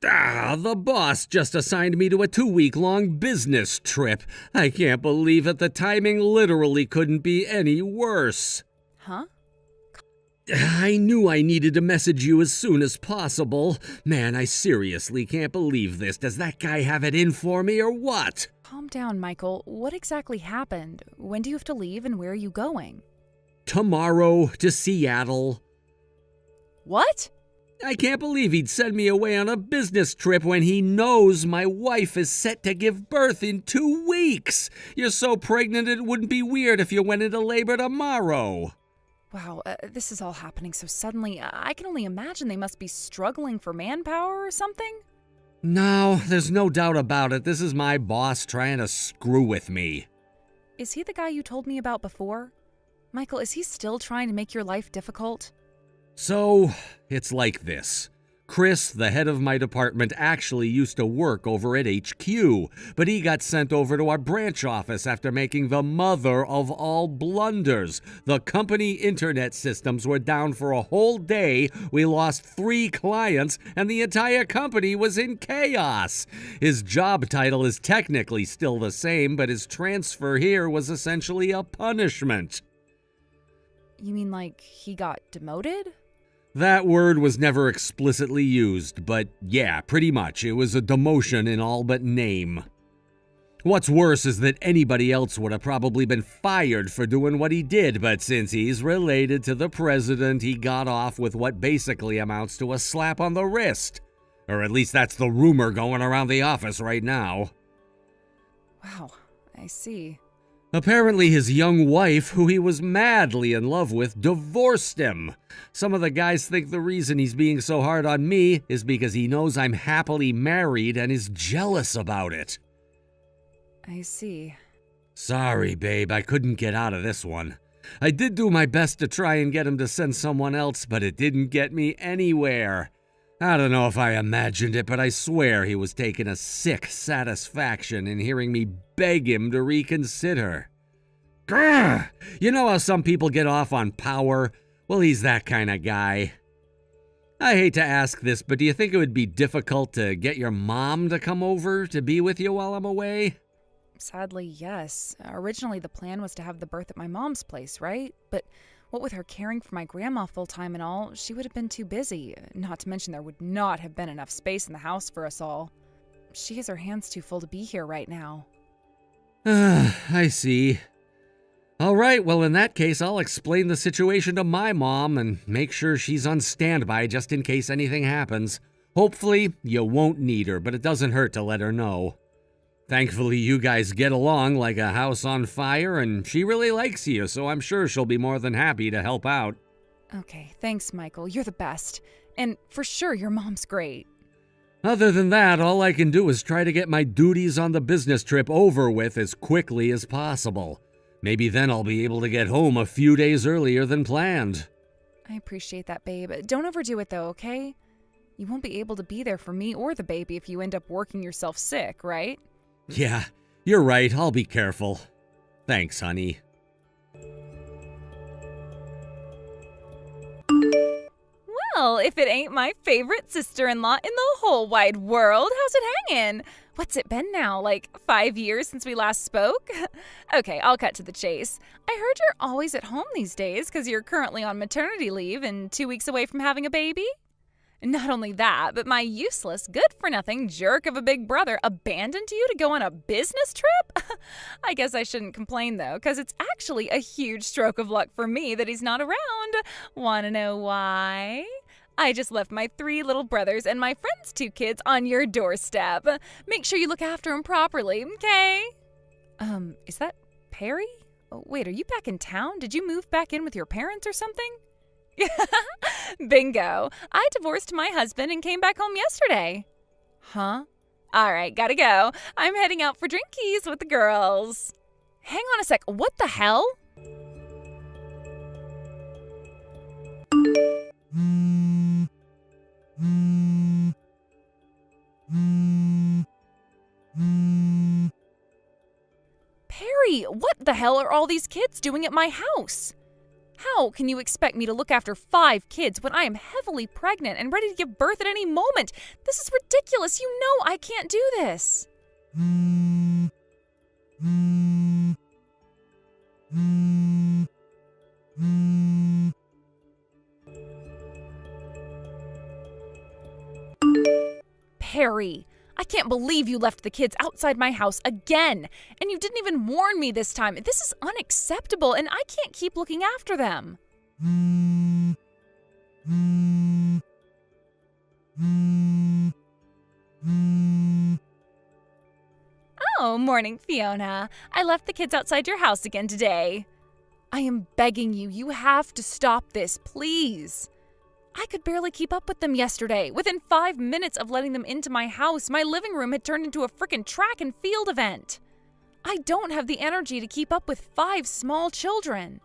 The boss just assigned me to a 2-week-long business trip. I can't believe it. The timing literally couldn't be any worse. Huh? I knew I needed to message you as soon as possible. Man, I seriously can't believe this. Does that guy have it in for me or what? Calm down, Michael. What exactly happened? When do you have to leave and where are you going? Tomorrow to Seattle. What? I can't believe he'd send me away on a business trip when he knows my wife is set to give birth in 2 weeks. You're so pregnant it wouldn't be weird if you went into labor tomorrow. Wow, this is all happening so suddenly. I can only imagine they must be struggling for manpower or something. No, there's no doubt about it. This is my boss trying to screw with me. Is he the guy you told me about before? Michael, is he still trying to make your life difficult? So, it's like this. Chris, the head of my department, actually used to work over at HQ, but he got sent over to our branch office after making the mother of all blunders. The company internet systems were down for a whole day, we lost 3 clients, and the entire company was in chaos. His job title is technically still the same, but his transfer here was essentially a punishment. You mean like he got demoted? That word was never explicitly used, but yeah, pretty much. It was a demotion in all but name. What's worse is that anybody else would have probably been fired for doing what he did, but since he's related to the president, he got off with what basically amounts to a slap on the wrist. Or at least that's the rumor going around the office right now. Wow, I see. Apparently his young wife, who he was madly in love with, divorced him. Some of the guys think the reason he's being so hard on me is because he knows I'm happily married and is jealous about it. I see. Sorry, babe, I couldn't get out of this one. I did do my best to try and get him to send someone else, but it didn't get me anywhere. I don't know if I imagined it, but I swear he was taking a sick satisfaction in hearing me beg him to reconsider. Grr! You know how some people get off on power? Well, he's that kind of guy. I hate to ask this, but do you think it would be difficult to get your mom to come over to be with you while I'm away? Sadly, yes. Originally, the plan was to have the birth at my mom's place, right? But what with her caring for my grandma full-time and all, she would have been too busy. Not to mention there would not have been enough space in the house for us all. She has her hands too full to be here right now. I see. All right, well, in that case, I'll explain the situation to my mom and make sure she's on standby just in case anything happens. Hopefully, you won't need her, but it doesn't hurt to let her know. Thankfully, you guys get along like a house on fire, and she really likes you, so I'm sure she'll be more than happy to help out. Okay, thanks, Michael. You're the best. And for sure, your mom's great. Other than that, all I can do is try to get my duties on the business trip over with as quickly as possible. Maybe then I'll be able to get home a few days earlier than planned. I appreciate that, babe. Don't overdo it, though, okay? You won't be able to be there for me or the baby if you end up working yourself sick, right? Yeah, you're right. I'll be careful. Thanks, honey. Well, if it ain't my favorite sister-in-law in the whole wide world, how's it hanging? What's it been now, like 5 years since we last spoke? Okay, I'll cut to the chase. I heard you're always at home these days because you're currently on maternity leave and 2 weeks away from having a baby. Not only that, but my useless, good-for-nothing jerk of a big brother abandoned you to go on a business trip? I guess I shouldn't complain, though, because it's actually a huge stroke of luck for me that he's not around. Want to know why? I just left my 3 little brothers and my friend's 2 kids on your doorstep. Make sure you look after them properly, okay? Is that Perry? Oh, wait, are you back in town? Did you move back in with your parents or something? Bingo. I divorced my husband and came back home yesterday. Huh? All right, gotta go. I'm heading out for drinkies with the girls. Hang on a sec. What the hell? Perry, what the hell are all these kids doing at my house? How can you expect me to look after 5 kids when I am heavily pregnant and ready to give birth at any moment? This is ridiculous. You know I can't do this. Perry, I can't believe you left the kids outside my house again. And you didn't even warn me this time. This is unacceptable, and I can't keep looking after them. Oh, morning, Fiona. I left the kids outside your house again today. I am begging you, you have to stop this, please. I could barely keep up with them yesterday. Within 5 minutes of letting them into my house, my living room had turned into a frickin' track and field event. I don't have the energy to keep up with 5 small children.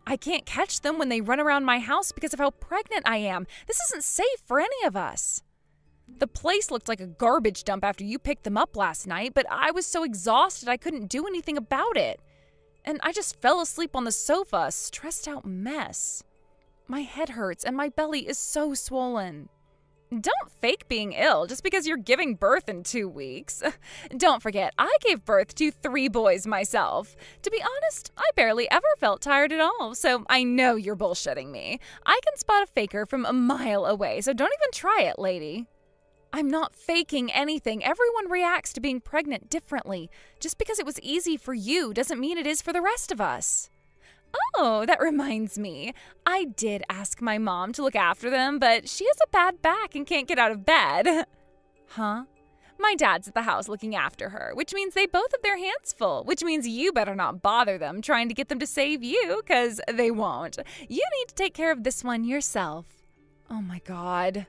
I can't catch them when they run around my house because of how pregnant I am. This isn't safe for any of us. The place looked like a garbage dump after you picked them up last night, but I was so exhausted I couldn't do anything about it. And I just fell asleep on the sofa, a stressed out mess. My head hurts and my belly is so swollen. Don't fake being ill just because you're giving birth in 2 weeks. Don't forget, I gave birth to 3 boys myself. To be honest, I barely ever felt tired at all, so I know you're bullshitting me. I can spot a faker from a mile away, so don't even try it, lady. I'm not faking anything. Everyone reacts to being pregnant differently. Just because it was easy for you doesn't mean it is for the rest of us. Oh, that reminds me. I did ask my mom to look after them, but she has a bad back and can't get out of bed. Huh? My dad's at the house looking after her, which means they both have their hands full, which means you better not bother them trying to get them to save you, because they won't. You need to take care of this one yourself. Oh my God.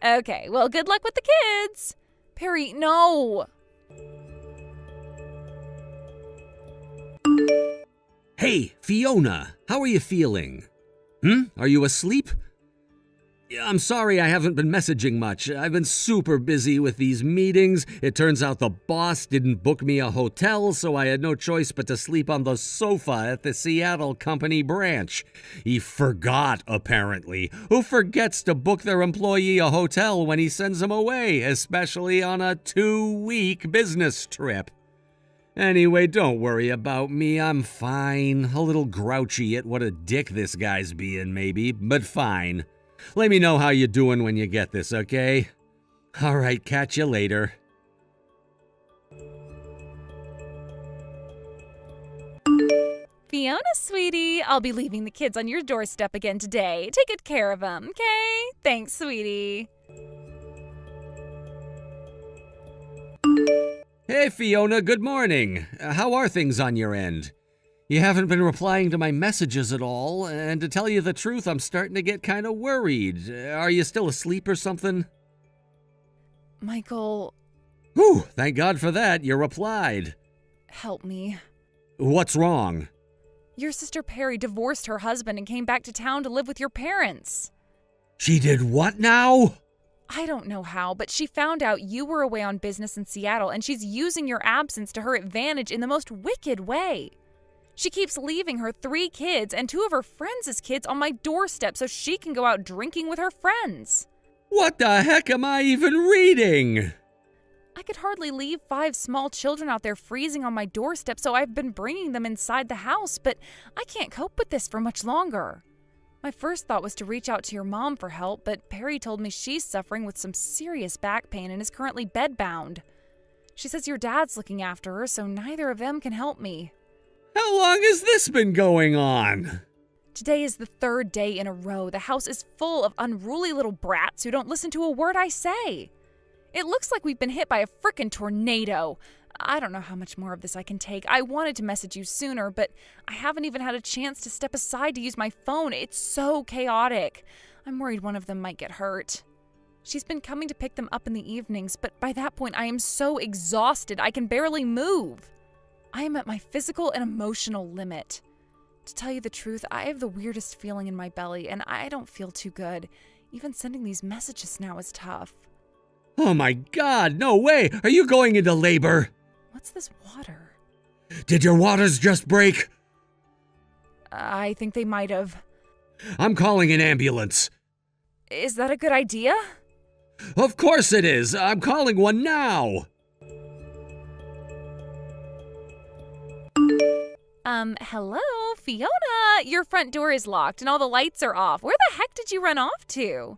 Okay, well, good luck with the kids. Perry, no. Hey, Fiona, how are you feeling? Are you asleep? I'm sorry I haven't been messaging much. I've been super busy with these meetings. It turns out the boss didn't book me a hotel, so I had no choice but to sleep on the sofa at the Seattle company branch. He forgot, apparently. Who forgets to book their employee a hotel when he sends them away, especially on a 2-week business trip? Anyway, don't worry about me. I'm fine. A little grouchy at what a dick this guy's being, maybe, but fine. Let me know how you're doing when you get this, okay? All right, catch you later. Fiona, sweetie, I'll be leaving the kids on your doorstep again today. Take good care of them, okay? Thanks, sweetie. Hey, Fiona, good morning. How are things on your end? You haven't been replying to my messages at all, and to tell you the truth, I'm starting to get kind of worried. Are you still asleep or something? Michael. Whew, thank God for that. You replied. Help me. What's wrong? Your sister Perry divorced her husband and came back to town to live with your parents. She did what now? I don't know how, but she found out you were away on business in Seattle, and she's using your absence to her advantage in the most wicked way. She keeps leaving her 3 kids and 2 of her friends' kids on my doorstep so she can go out drinking with her friends. What the heck am I even reading? I could hardly leave 5 small children out there freezing on my doorstep, so I've been bringing them inside the house, but I can't cope with this for much longer. My first thought was to reach out to your mom for help, but Perry told me she's suffering with some serious back pain and is currently bedbound. She says your dad's looking after her, so neither of them can help me. How long has this been going on? Today is the 3rd day in a row. The house is full of unruly little brats who don't listen to a word I say. It looks like we've been hit by a frickin' tornado. I don't know how much more of this I can take. I wanted to message you sooner, but I haven't even had a chance to step aside to use my phone. It's so chaotic. I'm worried one of them might get hurt. She's been coming to pick them up in the evenings, but by that point I am so exhausted I can barely move. I am at my physical and emotional limit. To tell you the truth, I have the weirdest feeling in my belly, and I don't feel too good. Even sending these messages now is tough. Oh my God, no way! Are you going into labor? What's this water? Did your waters just break? I think they might have. I'm calling an ambulance. Is that a good idea? Of course it is. I'm calling one now. Hello, Fiona? Your front door is locked and all the lights are off. Where the heck did you run off to?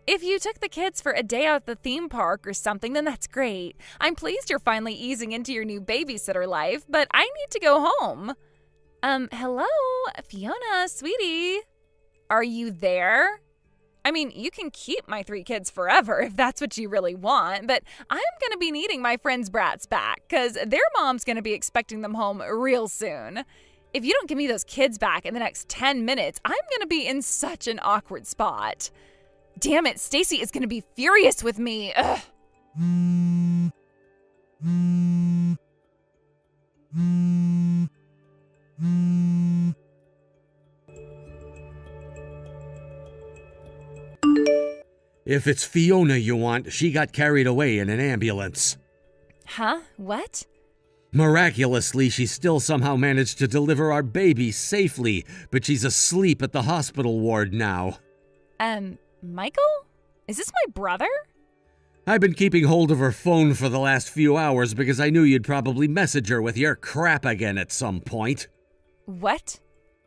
If you took the kids for a day out at the theme park or something, then that's great. I'm pleased you're finally easing into your new babysitter life, but I need to go home. Hello, Fiona, sweetie. Are you there? I mean, you can keep my 3 kids forever if that's what you really want, but I'm going to be needing my friends' brats back because their mom's going to be expecting them home real soon. If you don't give me those kids back in the next 10 minutes, I'm going to be in such an awkward spot. Damn it, Stacy is going to be furious with me. Ugh. If it's Fiona you want, she got carried away in an ambulance. Huh? What? Miraculously, she still somehow managed to deliver our baby safely, but she's asleep at the hospital ward now. Michael? Is this my brother? I've been keeping hold of her phone for the last few hours because I knew you'd probably message her with your crap again at some point. What?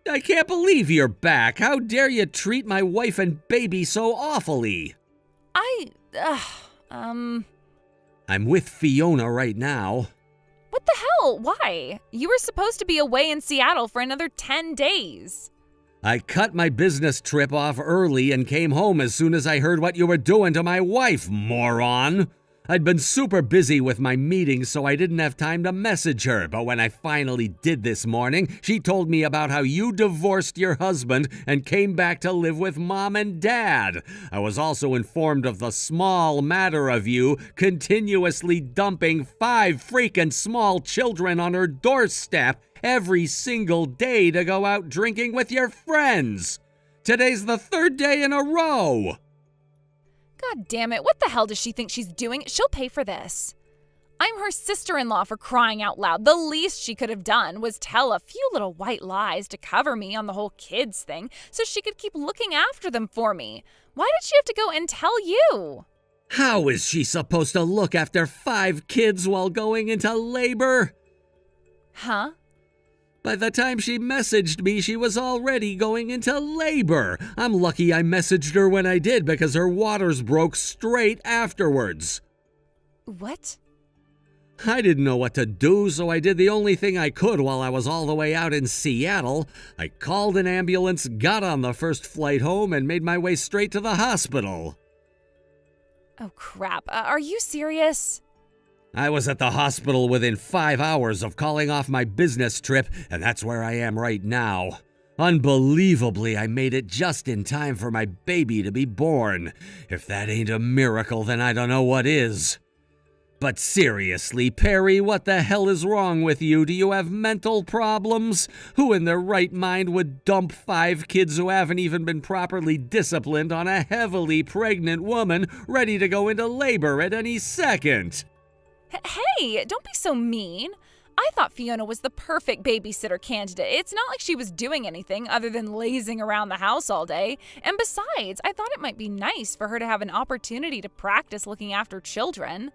I can't believe you're back. How dare you treat my wife and baby so awfully? I'm with Fiona right now. What the hell? Why? You were supposed to be away in Seattle for another 10 days. I cut my business trip off early and came home as soon as I heard what you were doing to my wife, moron. I'd been super busy with my meetings, so I didn't have time to message her, but when I finally did this morning, she told me about how you divorced your husband and came back to live with Mom and Dad. I was also informed of the small matter of you continuously dumping 5 freaking small children on her doorstep every single day to go out drinking with your friends. Today's the 3rd day in a row. God damn it, what the hell does she think she's doing? She'll pay for this. I'm her sister-in-law, for crying out loud. The least she could have done was tell a few little white lies to cover me on the whole kids thing so she could keep looking after them for me. Why did she have to go and tell you? How is she supposed to look after 5 kids while going into labor? Huh? By the time she messaged me, she was already going into labor. I'm lucky I messaged her when I did because her waters broke straight afterwards. What? I didn't know what to do, so I did the only thing I could while I was all the way out in Seattle. I called an ambulance, got on the first flight home, and made my way straight to the hospital. Oh, crap. Are you serious? I was at the hospital within 5 hours of calling off my business trip, and that's where I am right now. Unbelievably, I made it just in time for my baby to be born. If that ain't a miracle, then I don't know what is. But seriously, Perry, what the hell is wrong with you? Do you have mental problems? Who in their right mind would dump 5 kids who haven't even been properly disciplined on a heavily pregnant woman ready to go into labor at any second? Hey, don't be so mean. I thought Fiona was the perfect babysitter candidate. It's not like she was doing anything other than lazing around the house all day. And besides, I thought it might be nice for her to have an opportunity to practice looking after children.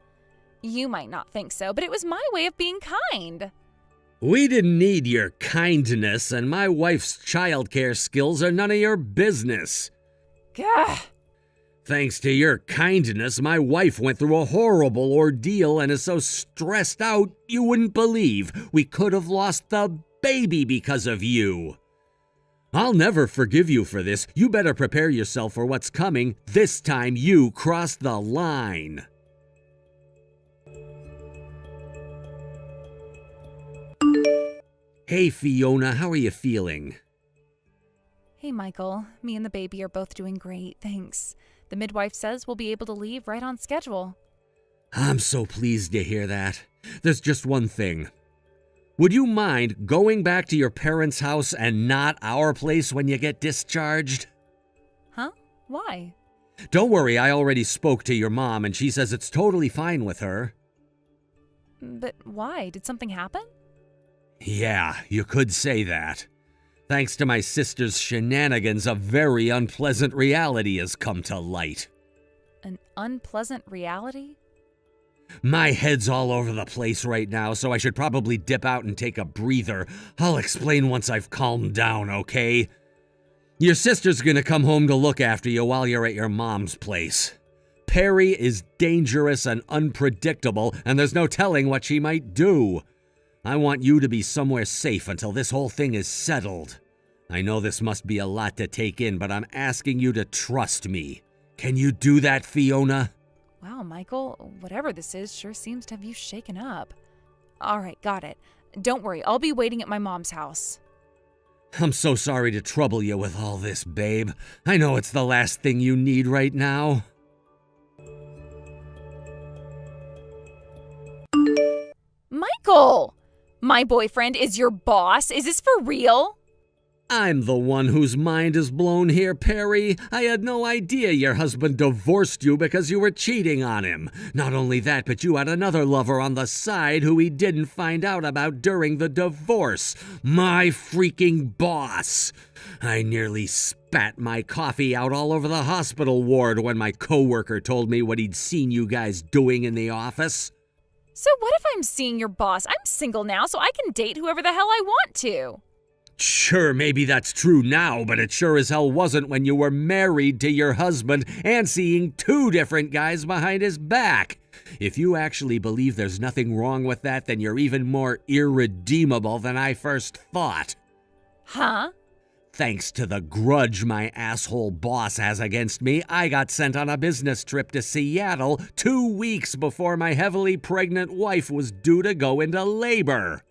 You might not think so, but it was my way of being kind. We didn't need your kindness, and my wife's childcare skills are none of your business. Gah! Thanks to your kindness, my wife went through a horrible ordeal and is so stressed out you wouldn't believe. We could have lost the baby because of you. I'll never forgive you for this. You better prepare yourself for what's coming. This time you crossed the line. Hey Fiona, how are you feeling? Hey Michael, me and the baby are both doing great, thanks. The midwife says we'll be able to leave right on schedule. I'm so pleased to hear that. There's just one thing. Would you mind going back to your parents' house and not our place when you get discharged? Huh? Why? Don't worry, I already spoke to your mom and she says it's totally fine with her. But why? Did something happen? Yeah, you could say that. Thanks to my sister's shenanigans, a very unpleasant reality has come to light. An unpleasant reality? My head's all over the place right now, so I should probably dip out and take a breather. I'll explain once I've calmed down, okay? Your sister's gonna come home to look after you while you're at your mom's place. Perry is dangerous and unpredictable, and there's no telling what she might do. I want you to be somewhere safe until this whole thing is settled. I know this must be a lot to take in, but I'm asking you to trust me. Can you do that, Fiona? Wow, Michael, whatever this is sure seems to have you shaken up. All right, got it. Don't worry, I'll be waiting at my mom's house. I'm so sorry to trouble you with all this, babe. I know it's the last thing you need right now. Michael! My boyfriend is your boss? Is this for real? I'm the one whose mind is blown here, Perry. I had no idea your husband divorced you because you were cheating on him. Not only that, but you had another lover on the side who he didn't find out about during the divorce. My freaking boss. I nearly spat my coffee out all over the hospital ward when my coworker told me what he'd seen you guys doing in the office. So what if I'm seeing your boss? I'm single now, so I can date whoever the hell I want to. Sure, maybe that's true now, but it sure as hell wasn't when you were married to your husband and seeing two different guys behind his back. If you actually believe there's nothing wrong with that, then you're even more irredeemable than I first thought. Huh? Thanks to the grudge my asshole boss has against me, I got sent on a business trip to Seattle 2 weeks before my heavily pregnant wife was due to go into labor.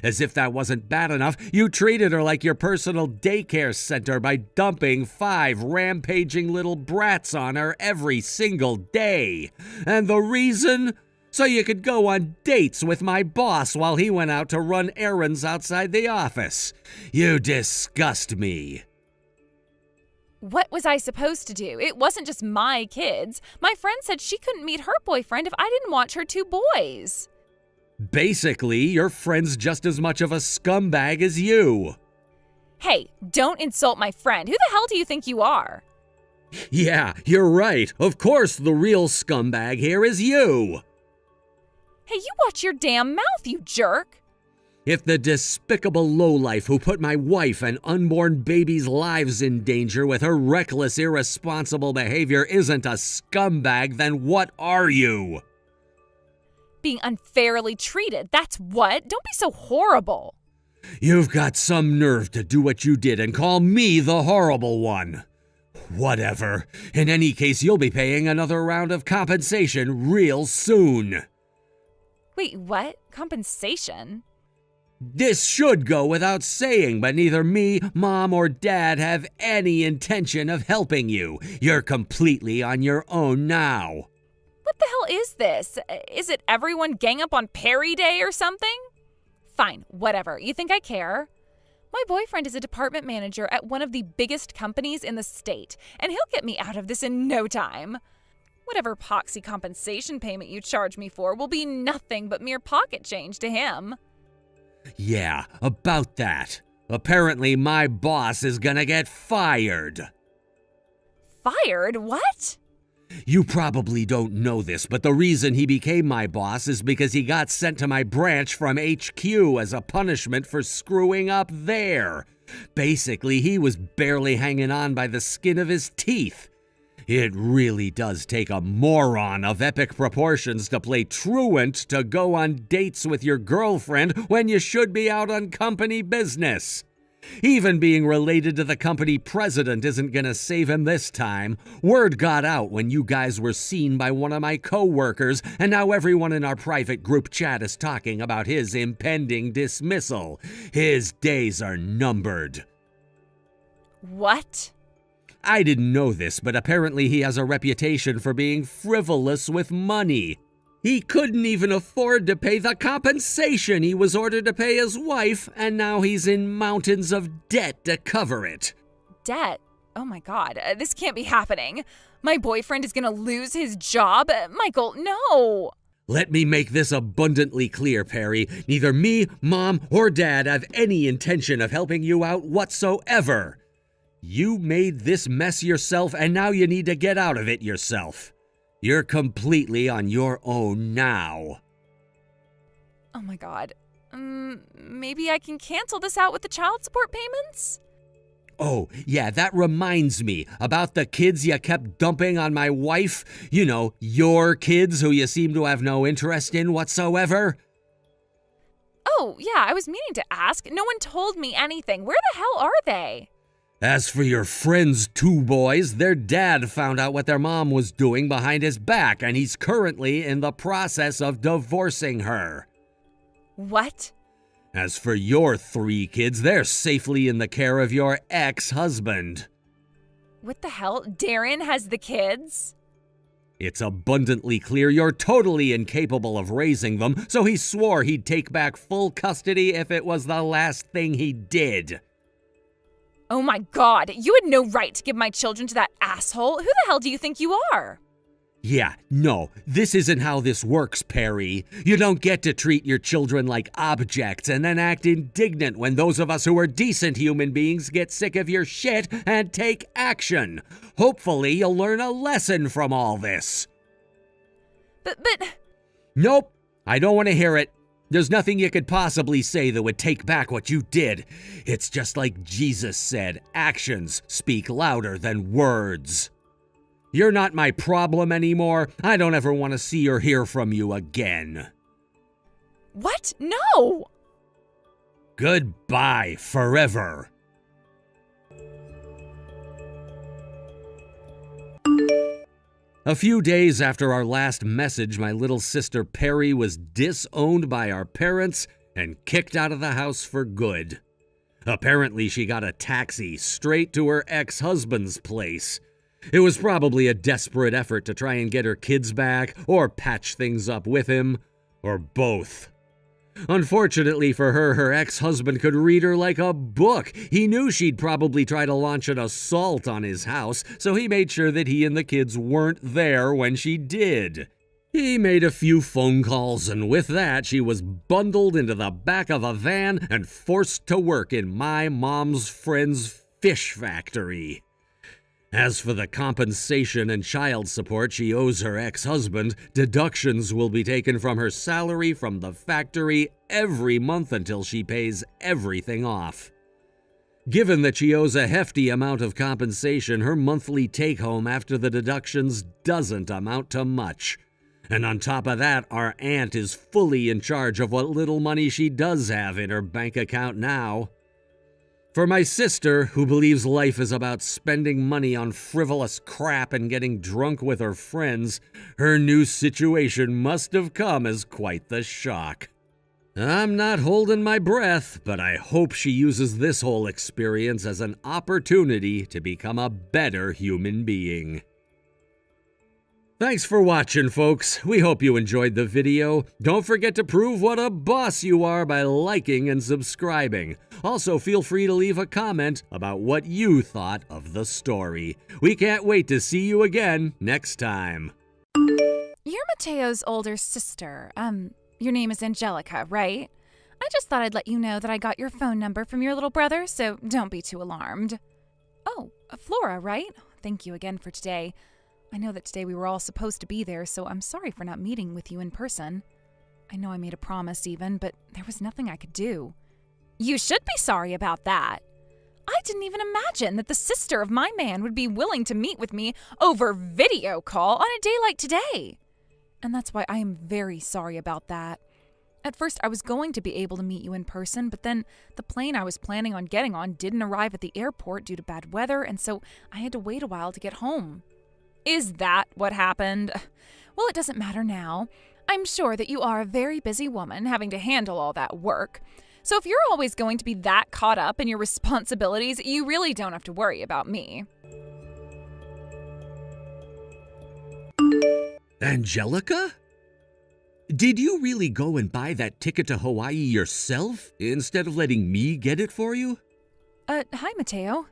As if that wasn't bad enough, you treated her like your personal daycare center by dumping 5 rampaging little brats on her every single day. And the reason? So you could go on dates with my boss while he went out to run errands outside the office. You disgust me. What was I supposed to do? It wasn't just my kids. My friend said she couldn't meet her boyfriend if I didn't watch her 2 boys. Basically, your friend's just as much of a scumbag as you. Hey, don't insult my friend. Who the hell do you think you are? Yeah, you're right. Of course the real scumbag here is you. Hey, you watch your damn mouth, you jerk. If the despicable lowlife who put my wife and unborn baby's lives in danger with her reckless, irresponsible behavior isn't a scumbag, then what are you? Being unfairly treated, that's what. Don't be so horrible. You've got some nerve to do what you did and call me the horrible one. Whatever. In any case, you'll be paying another round of compensation real soon. Wait, what? Compensation? This should go without saying, but neither me, Mom, or Dad have any intention of helping you. You're completely on your own now. What the hell is this? Is it everyone gang up on Perry Day or something? Fine, whatever. You think I care? My boyfriend is a department manager at one of the biggest companies in the state, and he'll get me out of this in no time. Whatever poxy compensation payment you charge me for will be nothing but mere pocket change to him. Yeah, about that. Apparently my boss is gonna get fired. Fired? What? You probably don't know this, but the reason he became my boss is because he got sent to my branch from HQ as a punishment for screwing up there. Basically, he was barely hanging on by the skin of his teeth. It really does take a moron of epic proportions to play truant to go on dates with your girlfriend when you should be out on company business. Even being related to the company president isn't gonna save him this time. Word got out when you guys were seen by one of my co-workers, and now everyone in our private group chat is talking about his impending dismissal. His days are numbered. What? I didn't know this, but apparently he has a reputation for being frivolous with money. He couldn't even afford to pay the compensation he was ordered to pay his wife, and now he's in mountains of debt to cover it. Debt? Oh my God, this can't be happening. My boyfriend is gonna lose his job? Michael, no! Let me make this abundantly clear, Perry. Neither me, Mom, or Dad have any intention of helping you out whatsoever. You made this mess yourself, and now you need to get out of it yourself. You're completely on your own now. Oh my God. Maybe I can cancel this out with the child support payments? Oh, yeah, that reminds me about the kids you kept dumping on my wife. You know, your kids who you seem to have no interest in whatsoever. Oh, yeah, I was meaning to ask. No one told me anything. Where the hell are they? As for your friend's two boys, their dad found out what their mom was doing behind his back, and he's currently in the process of divorcing her. What? As for your 3 kids, they're safely in the care of your ex-husband. What the hell? Darren has the kids? It's abundantly clear you're totally incapable of raising them, so he swore he'd take back full custody if it was the last thing he did. Oh my God, you had no right to give my children to that asshole. Who the hell do you think you are? Yeah, no, this isn't how this works, Perry. You don't get to treat your children like objects and then act indignant when those of us who are decent human beings get sick of your shit and take action. Hopefully, you'll learn a lesson from all this. But... Nope, I don't want to hear it. There's nothing you could possibly say that would take back what you did. It's just like Jesus said, actions speak louder than words. You're not my problem anymore. I don't ever want to see or hear from you again. What? No! Goodbye forever. A few days after our last message, my little sister Perry was disowned by our parents and kicked out of the house for good. Apparently, she got a taxi straight to her ex-husband's place. It was probably a desperate effort to try and get her kids back, or patch things up with him, or both. Unfortunately for her, her ex-husband could read her like a book. He knew she'd probably try to launch an assault on his house, so he made sure that he and the kids weren't there when she did. He made a few phone calls, and with that, she was bundled into the back of a van and forced to work in my mom's friend's fish factory. As for the compensation and child support she owes her ex-husband, deductions will be taken from her salary from the factory every month until she pays everything off. Given that she owes a hefty amount of compensation, her monthly take-home after the deductions doesn't amount to much. And on top of that, our aunt is fully in charge of what little money she does have in her bank account now. For my sister, who believes life is about spending money on frivolous crap and getting drunk with her friends, her new situation must have come as quite the shock. I'm not holding my breath, but I hope she uses this whole experience as an opportunity to become a better human being. Thanks for watching, folks. We hope you enjoyed the video. Don't forget to prove what a boss you are by liking and subscribing. Also, feel free to leave a comment about what you thought of the story. We can't wait to see you again next time. You're Mateo's older sister. Your name is Angelika, right? I just thought I'd let you know that I got your phone number from your little brother, so don't be too alarmed. Oh, Flora, right? Thank you again for today. I know that today we were all supposed to be there, so I'm sorry for not meeting with you in person. I know I made a promise even, but there was nothing I could do. You should be sorry about that. I didn't even imagine that the sister of my man would be willing to meet with me over video call on a day like today. And that's why I am very sorry about that. At first, I was going to be able to meet you in person, but then the plane I was planning on getting on didn't arrive at the airport due to bad weather, and so I had to wait a while to get home. Is that what happened? Well, it doesn't matter now. I'm sure that you are a very busy woman having to handle all that work. So if you're always going to be that caught up in your responsibilities, you really don't have to worry about me. Angelika? Did you really go and buy that ticket to Hawaii yourself instead of letting me get it for you? Hi, Mateo.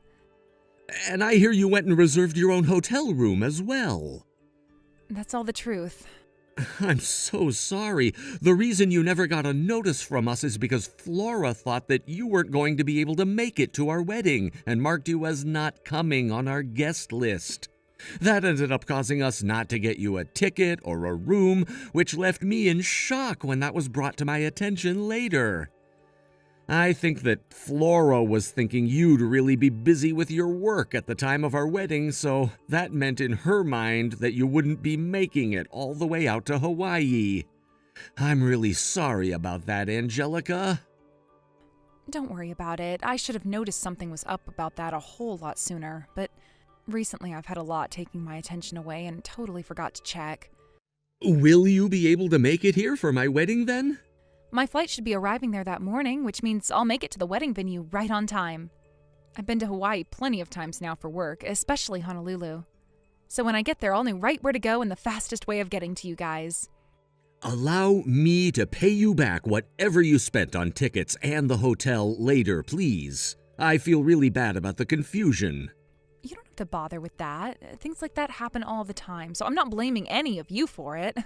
And I hear you went and reserved your own hotel room as well. That's all the truth. I'm so sorry. The reason you never got a notice from us is because Flora thought that you weren't going to be able to make it to our wedding and marked you as not coming on our guest list. That ended up causing us not to get you a ticket or a room, which left me in shock when that was brought to my attention later. I think that Flora was thinking you'd really be busy with your work at the time of our wedding, so that meant in her mind that you wouldn't be making it all the way out to Hawaii. I'm really sorry about that, Angelika. Don't worry about it. I should have noticed something was up about that a whole lot sooner, but recently I've had a lot taking my attention away and totally forgot to check. Will you be able to make it here for my wedding then? My flight should be arriving there that morning, which means I'll make it to the wedding venue right on time. I've been to Hawaii plenty of times now for work, especially Honolulu. So when I get there, I'll know right where to go and the fastest way of getting to you guys. Allow me to pay you back whatever you spent on tickets and the hotel later, please. I feel really bad about the confusion. You don't have to bother with that. Things like that happen all the time, so I'm not blaming any of you for it.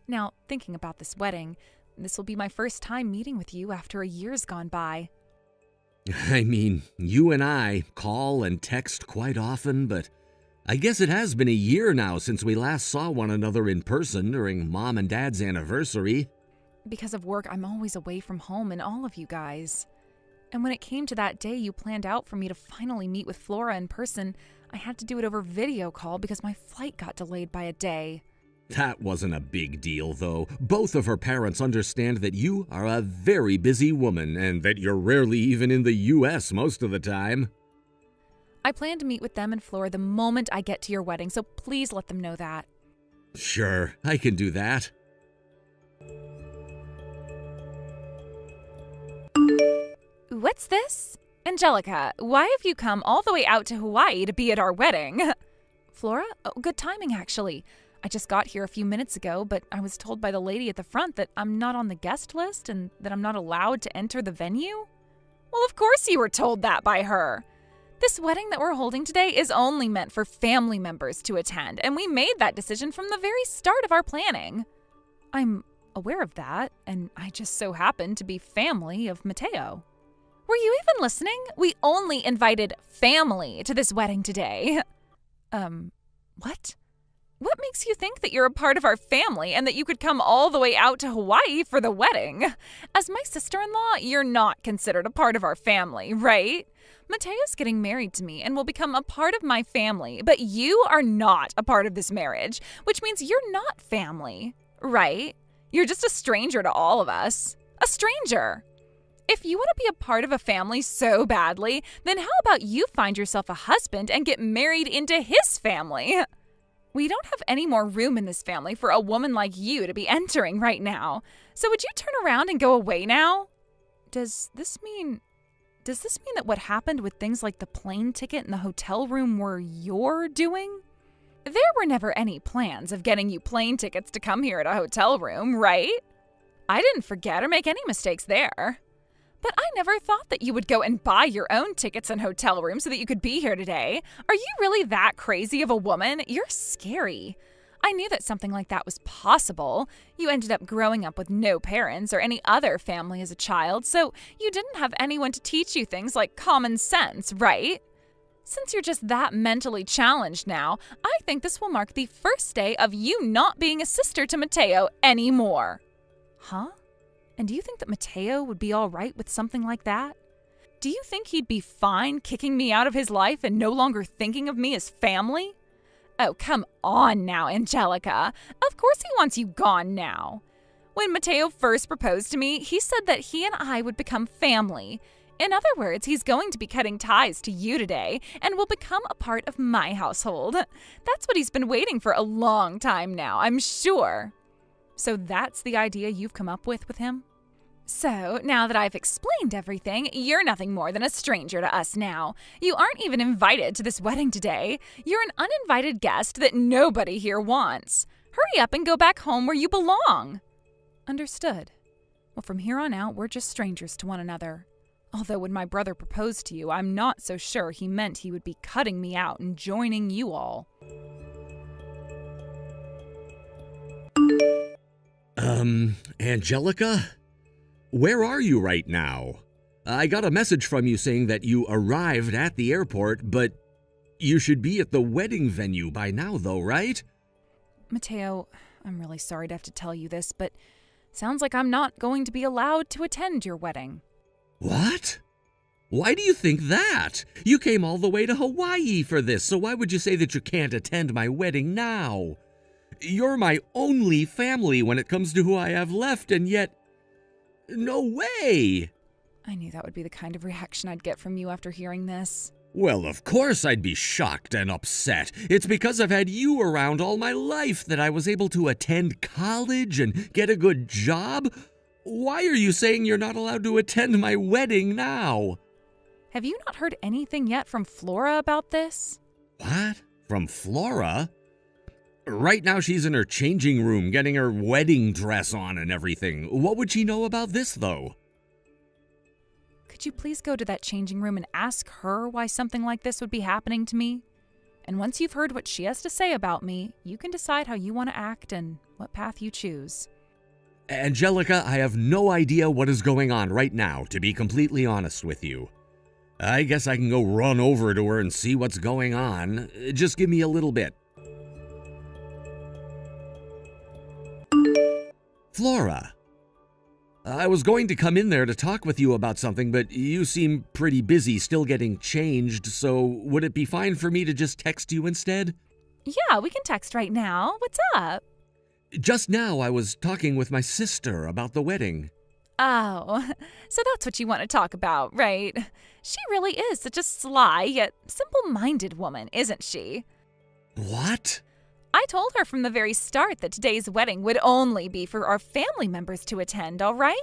Now, thinking about this wedding, this will be my first time meeting with you after a year's gone by. I mean, you and I call and text quite often, but I guess it has been a year now since we last saw one another in person during Mom and Dad's anniversary. Because of work, I'm always away from home and all of you guys. And when it came to that day you planned out for me to finally meet with Flora in person, I had to do it over video call because my flight got delayed by a day. That wasn't a big deal, though. Both of her parents understand that you are a very busy woman and that you're rarely even in the U.S. most of the time. I plan to meet with them and Flora the moment I get to your wedding, so please let them know that. Sure, I can do that. What's this? Angelika, why have you come all the way out to Hawaii to be at our wedding? Flora? Oh, good timing, actually. I just got here a few minutes ago, but I was told by the lady at the front that I'm not on the guest list and that I'm not allowed to enter the venue. Well, of course you were told that by her. This wedding that we're holding today is only meant for family members to attend, and we made that decision from the very start of our planning. I'm aware of that, and I just so happen to be family of Mateo. Were you even listening? We only invited family to this wedding today. What? What makes you think that you're a part of our family and that you could come all the way out to Hawaii for the wedding? As my sister-in-law, you're not considered a part of our family, right? Mateo's getting married to me and will become a part of my family, but you are not a part of this marriage, which means you're not family, right? You're just a stranger to all of us. A stranger. If you want to be a part of a family so badly, then how about you find yourself a husband and get married into his family? We don't have any more room in this family for a woman like you to be entering right now. So would you turn around and go away now? Does this mean that what happened with things like the plane ticket and the hotel room were your doing? There were never any plans of getting you plane tickets to come here at a hotel room, right? I didn't forget or make any mistakes there. But I never thought that you would go and buy your own tickets and hotel rooms so that you could be here today. Are you really that crazy of a woman? You're scary. I knew that something like that was possible. You ended up growing up with no parents or any other family as a child, so you didn't have anyone to teach you things like common sense, right? Since you're just that mentally challenged now, I think this will mark the first day of you not being a sister to Mateo anymore. Huh? And do you think that Mateo would be all right with something like that? Do you think he'd be fine kicking me out of his life and no longer thinking of me as family? Oh, come on now, Angelika. Of course he wants you gone now. When Mateo first proposed to me, he said that he and I would become family. In other words, he's going to be cutting ties to you today and will become a part of my household. That's what he's been waiting for a long time now, I'm sure. So that's the idea you've come up with him? So, now that I've explained everything, you're nothing more than a stranger to us now. You aren't even invited to this wedding today. You're an uninvited guest that nobody here wants. Hurry up and go back home where you belong. Understood. Well, from here on out, we're just strangers to one another. Although when my brother proposed to you, I'm not so sure he meant he would be cutting me out and joining you all. Angelika? Where are you right now? I got a message from you saying that you arrived at the airport, but you should be at the wedding venue by now though, right? Mateo, I'm really sorry to have to tell you this, but sounds like I'm not going to be allowed to attend your wedding. What? Why do you think that? You came all the way to Hawaii for this, so why would you say that you can't attend my wedding now? You're my only family when it comes to who I have left, and yet... No way! I knew that would be the kind of reaction I'd get from you after hearing this. Well, of course I'd be shocked and upset. It's because I've had you around all my life that I was able to attend college and get a good job. Why are you saying you're not allowed to attend my wedding now? Have you not heard anything yet from Flora about this? What? From Flora? Right now she's in her changing room getting her wedding dress on and everything. What would she know about this, though? Could you please go to that changing room and ask her why something like this would be happening to me? And once you've heard what she has to say about me, you can decide how you want to act and what path you choose. Angelika, I have no idea what is going on right now, to be completely honest with you. I guess I can go run over to her and see what's going on. Just give me a little bit. Flora, I was going to come in there to talk with you about something, but you seem pretty busy still getting changed, so would it be fine for me to just text you instead? Yeah, we can text right now. What's up? Just now I was talking with my sister about the wedding. Oh, so that's what you want to talk about, right? She really is such a sly yet simple-minded woman, isn't she? What? I told her from the very start that today's wedding would only be for our family members to attend, all right?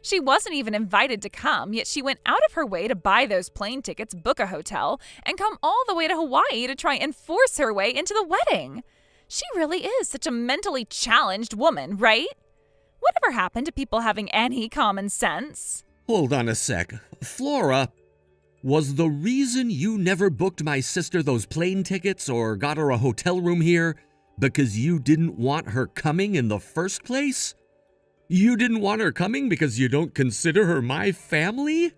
She wasn't even invited to come, yet she went out of her way to buy those plane tickets, book a hotel, and come all the way to Hawaii to try and force her way into the wedding. She really is such a mentally challenged woman, right? Whatever happened to people having any common sense? Hold on a sec. Flora, was the reason you never booked my sister those plane tickets or got her a hotel room here because you didn't want her coming in the first place? You didn't want her coming because you don't consider her my family?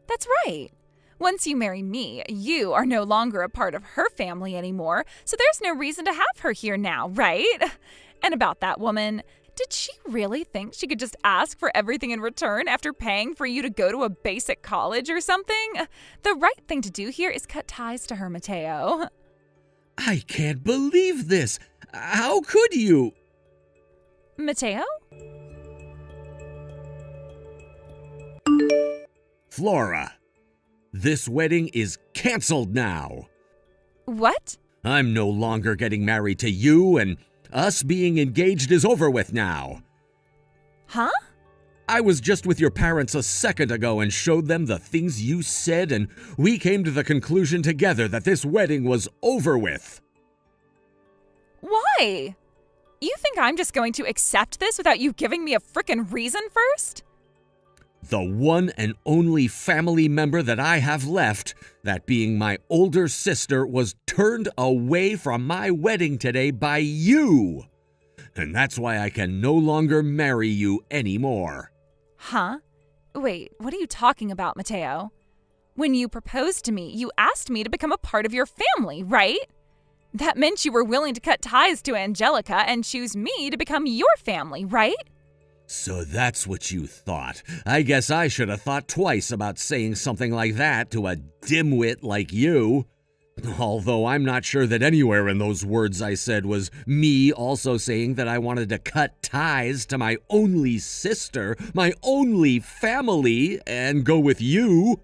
That's right. Once you marry me, you are no longer a part of her family anymore, so there's no reason to have her here now, right? And about that woman, did she really think she could just ask for everything in return after paying for you to go to a basic college or something? The right thing to do here is cut ties to her, Mateo. I can't believe this. How could you? Mateo? Flora, this wedding is canceled now. What? I'm no longer getting married to you, and us being engaged is over with now. Huh? I was just with your parents a second ago and showed them the things you said, and we came to the conclusion together that this wedding was over with. Why? You think I'm just going to accept this without you giving me a frickin' reason first? The one and only family member that I have left, that being my older sister, was turned away from my wedding today by you. And that's why I can no longer marry you anymore. Huh? Wait, what are you talking about, Mateo? When you proposed to me, you asked me to become a part of your family, right? That meant you were willing to cut ties to Angelika and choose me to become your family, right? So that's what you thought. I guess I should have thought twice about saying something like that to a dimwit like you. Although I'm not sure that anywhere in those words I said was me also saying that I wanted to cut ties to my only sister, my only family, and go with you.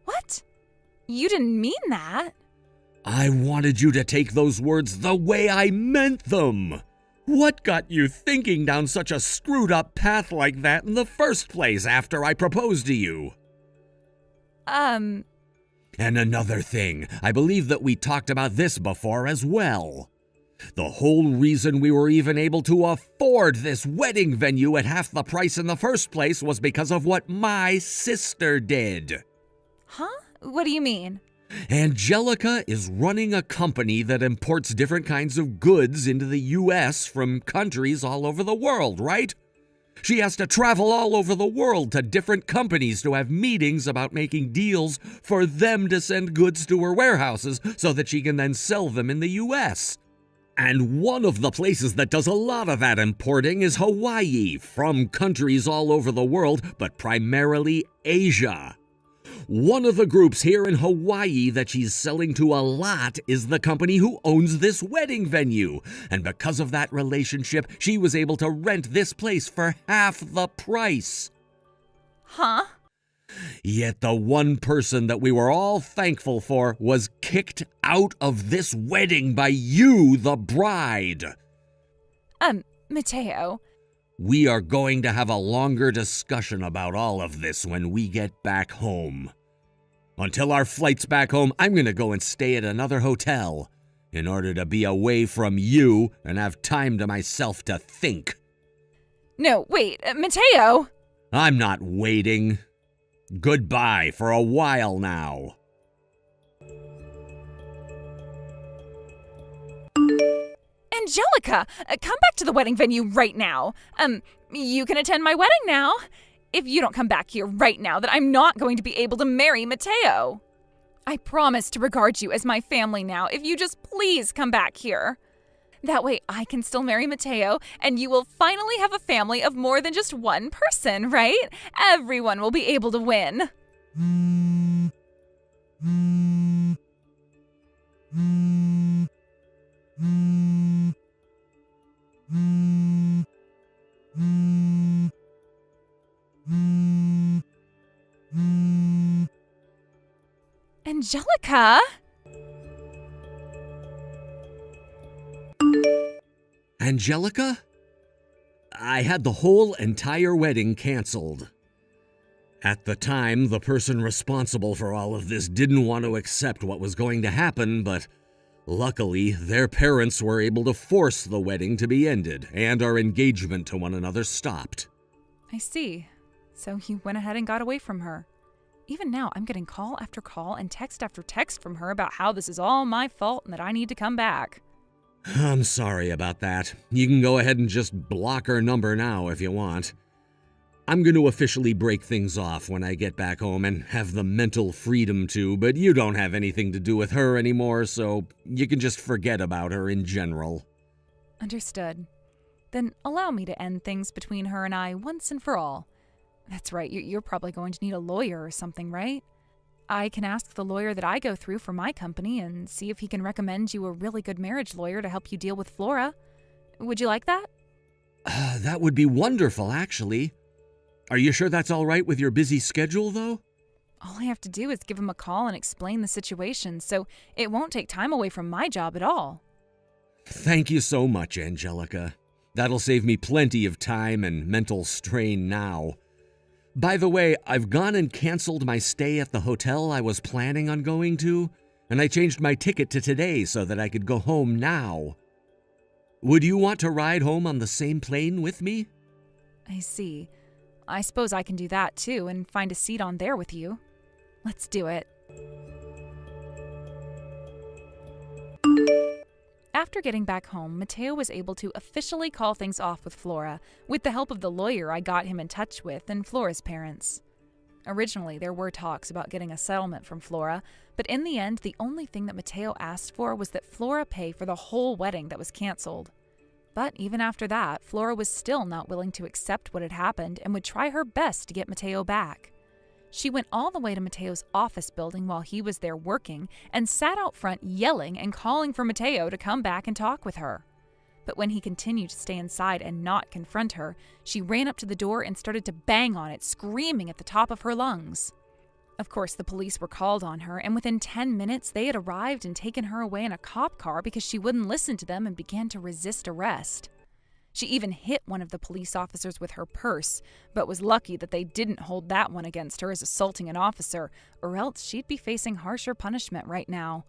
What? You didn't mean that. I wanted you to take those words the way I meant them. What got you thinking down such a screwed up path like that in the first place after I proposed to you? And another thing, I believe that we talked about this before as well. The whole reason we were even able to afford this wedding venue at half the price in the first place was because of what my sister did. Huh? What do you mean? Angelika is running a company that imports different kinds of goods into the U.S. from countries all over the world, right? She has to travel all over the world to different companies to have meetings about making deals for them to send goods to her warehouses so that she can then sell them in the U.S. And one of the places that does a lot of that importing is Hawaii, from countries all over the world, but primarily Asia. One of the groups here in Hawaii that she's selling to a lot is the company who owns this wedding venue. And because of that relationship, she was able to rent this place for half the price. Huh? Yet the one person that we were all thankful for was kicked out of this wedding by you, the bride. Mateo. We are going to have a longer discussion about all of this when we get back home. Until our flight's back home, I'm going to go and stay at another hotel in order to be away from you and have time to myself to think. No, wait, Mateo! I'm not waiting. Goodbye for a while now. Angelika, come back to the wedding venue right now. You can attend my wedding now. If you don't come back here right now, then I'm not going to be able to marry Mateo. I promise to regard you as my family now if you just please come back here. That way I can still marry Mateo, and you will finally have a family of more than just one person, right? Everyone will be able to win. Angelika? Angelika? I had the whole entire wedding canceled. At the time, the person responsible for all of this didn't want to accept what was going to happen, but luckily, their parents were able to force the wedding to be ended, and our engagement to one another stopped. I see. So you went ahead and got away from her. Even now, I'm getting call after call and text after text from her about how this is all my fault and that I need to come back. I'm sorry about that. You can go ahead and just block her number now if you want. I'm going to officially break things off when I get back home and have the mental freedom to, but you don't have anything to do with her anymore, so you can just forget about her in general. Understood. Then allow me to end things between her and I once and for all. That's right, you're probably going to need a lawyer or something, right? I can ask the lawyer that I go through for my company and see if he can recommend you a really good marriage lawyer to help you deal with Flora. Would you like that? That would be wonderful, actually. Are you sure that's all right with your busy schedule, though? All I have to do is give him a call and explain the situation, so it won't take time away from my job at all. Thank you so much, Angelika. That'll save me plenty of time and mental strain now. By the way, I've gone and canceled my stay at the hotel I was planning on going to, and I changed my ticket to today so that I could go home now. Would you want to ride home on the same plane with me? I see. I suppose I can do that too and find a seat on there with you. Let's do it. After getting back home, Mateo was able to officially call things off with Flora, with the help of the lawyer I got him in touch with and Flora's parents. Originally, there were talks about getting a settlement from Flora, but in the end, the only thing that Mateo asked for was that Flora pay for the whole wedding that was canceled. But even after that, Flora was still not willing to accept what had happened and would try her best to get Mateo back. She went all the way to Mateo's office building while he was there working and sat out front yelling and calling for Mateo to come back and talk with her. But when he continued to stay inside and not confront her, she ran up to the door and started to bang on it, screaming at the top of her lungs. Of course, the police were called on her, and within 10 minutes, they had arrived and taken her away in a cop car because she wouldn't listen to them and began to resist arrest. She even hit one of the police officers with her purse, but was lucky that they didn't hold that one against her as assaulting an officer, or else she'd be facing harsher punishment right now.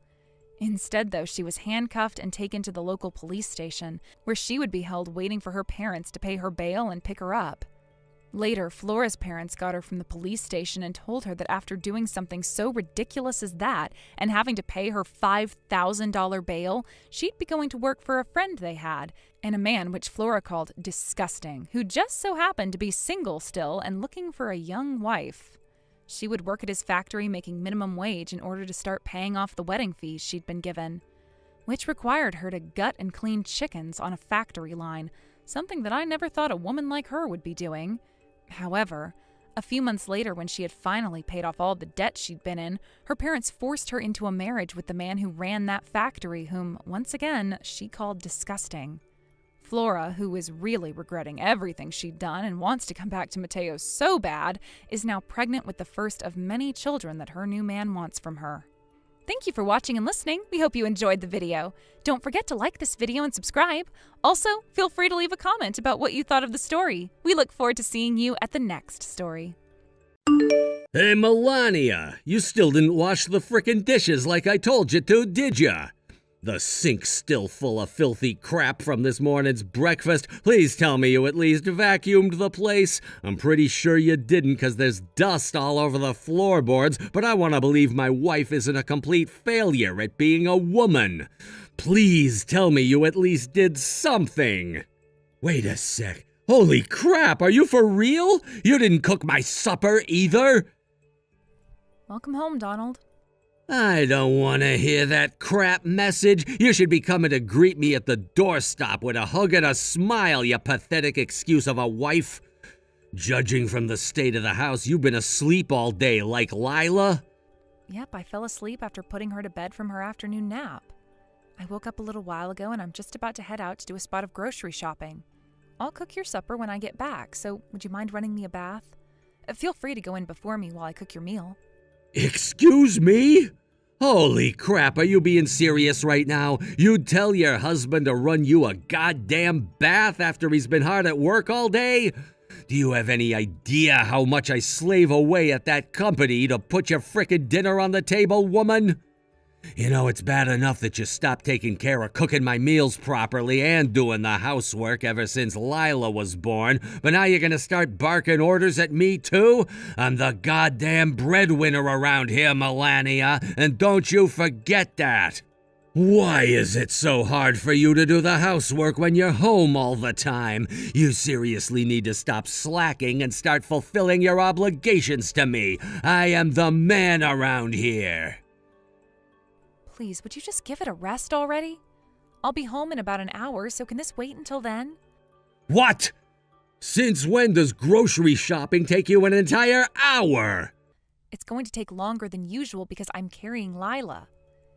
Instead, though, she was handcuffed and taken to the local police station, where she would be held waiting for her parents to pay her bail and pick her up. Later, Flora's parents got her from the police station and told her that after doing something so ridiculous as that and having to pay her $5,000 bail, she'd be going to work for a friend they had, and a man which Flora called disgusting, who just so happened to be single still and looking for a young wife. She would work at his factory making minimum wage in order to start paying off the wedding fees she'd been given, which required her to gut and clean chickens on a factory line, something that I never thought a woman like her would be doing. However, a few months later, when she had finally paid off all the debt she'd been in, her parents forced her into a marriage with the man who ran that factory, whom, once again, she called disgusting. Flora, who is really regretting everything she'd done and wants to come back to Mateo so bad, is now pregnant with the first of many children that her new man wants from her. Thank you for watching and listening. We hope you enjoyed the video. Don't forget to like this video and subscribe. Also, feel free to leave a comment about what you thought of the story. We look forward to seeing you at the next story. Hey, Melania, you still didn't wash the frickin' dishes like I told you to, did ya? The sink's still full of filthy crap from this morning's breakfast. Please tell me you at least vacuumed the place. I'm pretty sure you didn't, 'cause there's dust all over the floorboards, but I want to believe my wife isn't a complete failure at being a woman. Please tell me you at least did something. Wait a sec. Holy crap, are you for real? You didn't cook my supper either? Welcome home, Donald. I don't want to hear that crap message. You should be coming to greet me at the doorstop with a hug and a smile, you pathetic excuse of a wife. Judging from the state of the house, you've been asleep all day like Lila. Yep, I fell asleep after putting her to bed from her afternoon nap. I woke up a little while ago and I'm just about to head out to do a spot of grocery shopping. I'll cook your supper when I get back, so would you mind running me a bath? Feel free to go in before me while I cook your meal. Excuse me? Holy crap, are you being serious right now? You'd tell your husband to run you a goddamn bath after he's been hard at work all day? Do you have any idea how much I slave away at that company to put your frickin' dinner on the table, woman? You know, it's bad enough that you stopped taking care of cooking my meals properly and doing the housework ever since Lila was born, but now you're gonna start barking orders at me too? I'm the goddamn breadwinner around here, Melania, and don't you forget that. Why is it so hard for you to do the housework when you're home all the time? You seriously need to stop slacking and start fulfilling your obligations to me. I am the man around here. Please, would you just give it a rest already? I'll be home in about an hour, so can this wait until then? What? Since when does grocery shopping take you an entire hour? It's going to take longer than usual because I'm carrying Lila.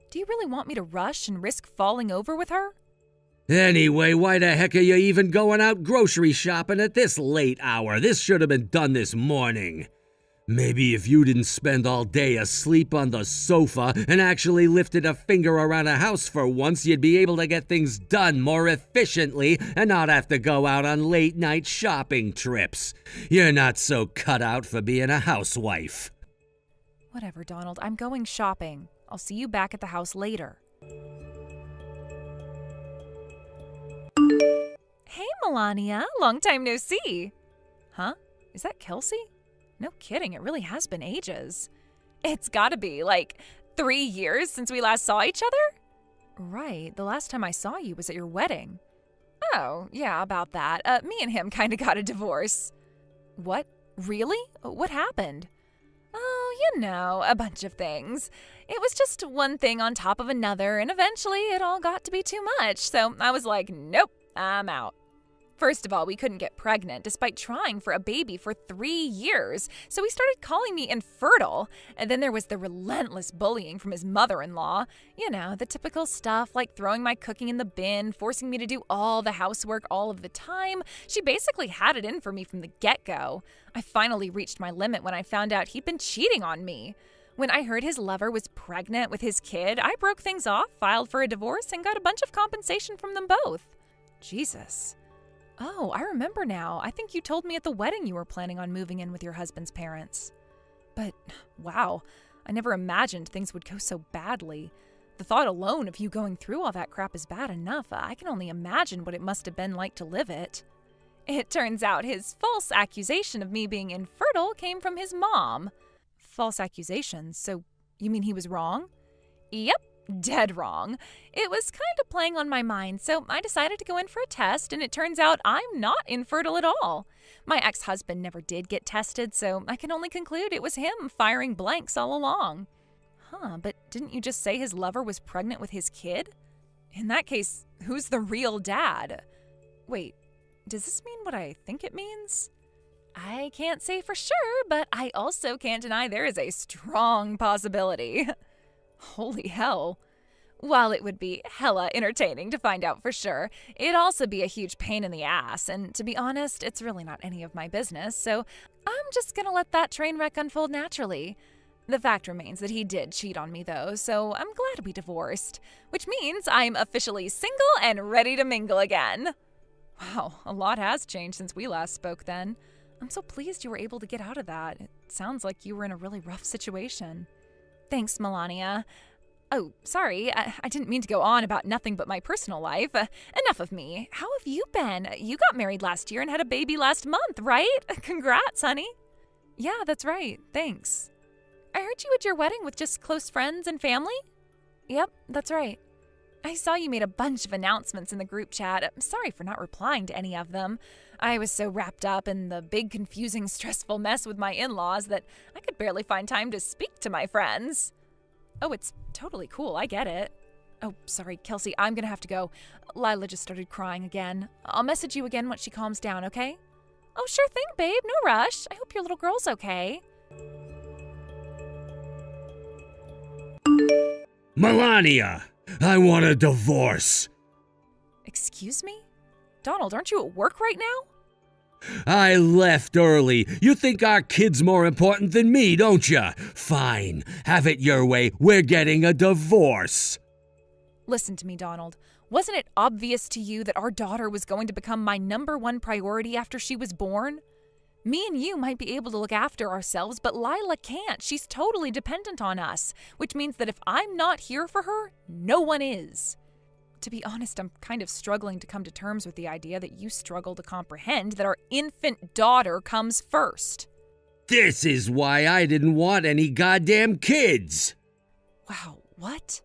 Do you really want me to rush and risk falling over with her? Anyway, why the heck are you even going out grocery shopping at this late hour? This should have been done this morning. Maybe if you didn't spend all day asleep on the sofa and actually lifted a finger around a house for once, you'd be able to get things done more efficiently and not have to go out on late-night shopping trips. You're not so cut out for being a housewife. Whatever, Donald. I'm going shopping. I'll see you back at the house later. Hey, Melania. Long time no see. Huh? Is that Kelsey? No kidding, it really has been ages. It's gotta be, like, 3 years since we last saw each other? Right, the last time I saw you was at your wedding. Oh, yeah, about that. Me and him kinda got a divorce. What? Really? What happened? Oh, you know, a bunch of things. It was just one thing on top of another, and eventually it all got to be too much, so I was like, nope, I'm out. First of all, we couldn't get pregnant despite trying for a baby for 3 years, so he started calling me infertile. And then there was the relentless bullying from his mother-in-law. You know, the typical stuff like throwing my cooking in the bin, forcing me to do all the housework all of the time. She basically had it in for me from the get-go. I finally reached my limit when I found out he'd been cheating on me. When I heard his lover was pregnant with his kid, I broke things off, filed for a divorce, and got a bunch of compensation from them both. Jesus. Oh, I remember now. I think you told me at the wedding you were planning on moving in with your husband's parents. But, wow, I never imagined things would go so badly. The thought alone of you going through all that crap is bad enough. I can only imagine what it must have been like to live it. It turns out his false accusation of me being infertile came from his mom. False accusation? So you mean he was wrong? Yep, dead wrong. It was kind of playing on my mind, so I decided to go in for a test, and it turns out I'm not infertile at all. My ex-husband never did get tested, so I can only conclude it was him firing blanks all along. But didn't you just say his lover was pregnant with his kid? In that case, who's the real dad? Wait, does this mean what I think it means? I can't say for sure, but I also can't deny there is a strong possibility. Holy hell. While it would be hella entertaining to find out for sure, it'd also be a huge pain in the ass, and to be honest, it's really not any of my business, so I'm just gonna let that train wreck unfold naturally. The fact remains that he did cheat on me though, so I'm glad we divorced, which means I'm officially single and ready to mingle again. Wow, a lot has changed since we last spoke then. I'm so pleased you were able to get out of that. It sounds like you were in a really rough situation. Thanks, Melania. Oh, sorry, I didn't mean to go on about nothing but my personal life. Enough of me. How have you been? You got married last year and had a baby last month, right? Congrats, honey. Yeah, that's right. Thanks. I heard you at your wedding with just close friends and family? Yep, that's right. I saw you made a bunch of announcements in the group chat. I'm sorry for not replying to any of them. I was so wrapped up in the big, confusing, stressful mess with my in-laws that I could barely find time to speak to my friends. Oh, it's totally cool. I get it. Oh, sorry, Kelsey, I'm gonna have to go. Lila just started crying again. I'll message you again once she calms down, okay? Oh, sure thing, babe. No rush. I hope your little girl's okay. Melania, I want a divorce. Excuse me? Donald, aren't you at work right now? I left early. You think our kid's more important than me, don't you? Fine. Have it your way. We're getting a divorce. Listen to me, Donald. Wasn't it obvious to you that our daughter was going to become my #1 priority after she was born? Me and you might be able to look after ourselves, but Lila can't. She's totally dependent on us, which means that if I'm not here for her, no one is. To be honest, I'm kind of struggling to come to terms with the idea that you struggle to comprehend that our infant daughter comes first. This is why I didn't want any goddamn kids. Wow, what?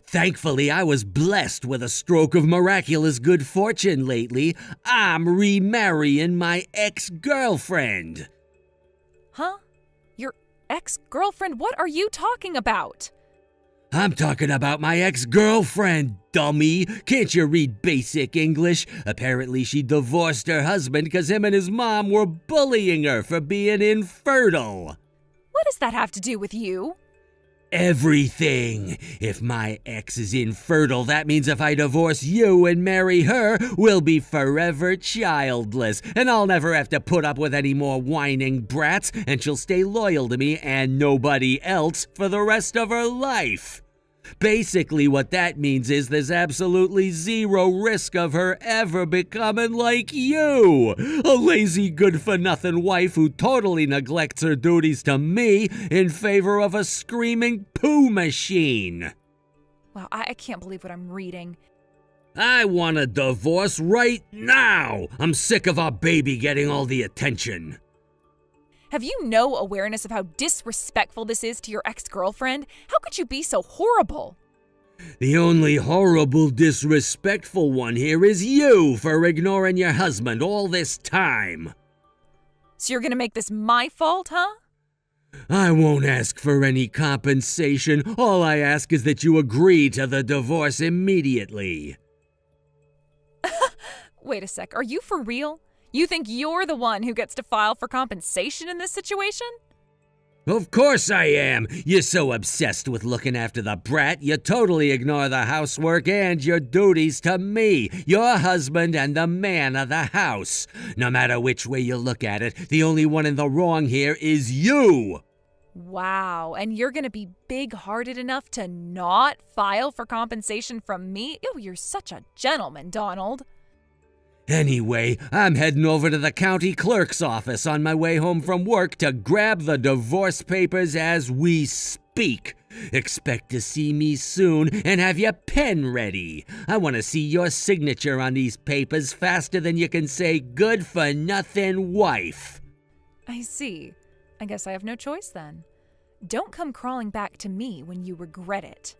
Thankfully, I was blessed with a stroke of miraculous good fortune lately. I'm remarrying my ex-girlfriend. Huh? Your ex-girlfriend? What are you talking about? I'm talking about my ex-girlfriend, dummy. Can't you read basic English? Apparently she divorced her husband because him and his mom were bullying her for being infertile. What does that have to do with you? Everything. If my ex is infertile, that means if I divorce you and marry her, we'll be forever childless, and I'll never have to put up with any more whining brats, and she'll stay loyal to me and nobody else for the rest of her life. Basically, what that means is there's absolutely zero risk of her ever becoming like you, a lazy good-for-nothing wife who totally neglects her duties to me in favor of a screaming poo machine. Wow, I can't believe what I'm reading. I want a divorce right now. I'm sick of our baby getting all the attention. Have you no awareness of how disrespectful this is to your ex-girlfriend? How could you be so horrible? The only horrible, disrespectful one here is you for ignoring your husband all this time. So you're gonna make this my fault, huh? I won't ask for any compensation. All I ask is that you agree to the divorce immediately. Wait a sec, are you for real? You think you're the one who gets to file for compensation in this situation? Of course I am. You're so obsessed with looking after the brat, you totally ignore the housework and your duties to me, your husband and the man of the house. No matter which way you look at it, the only one in the wrong here is you. Wow, and you're gonna be big-hearted enough to not file for compensation from me? Oh, you're such a gentleman, Donald. Anyway, I'm heading over to the county clerk's office on my way home from work to grab the divorce papers as we speak. speak. Expect to see me soon and have your pen ready. I want to see your signature on these papers faster than you can say good-for-nothing wife. I see. I guess I have no choice then. Don't come crawling back to me when you regret it.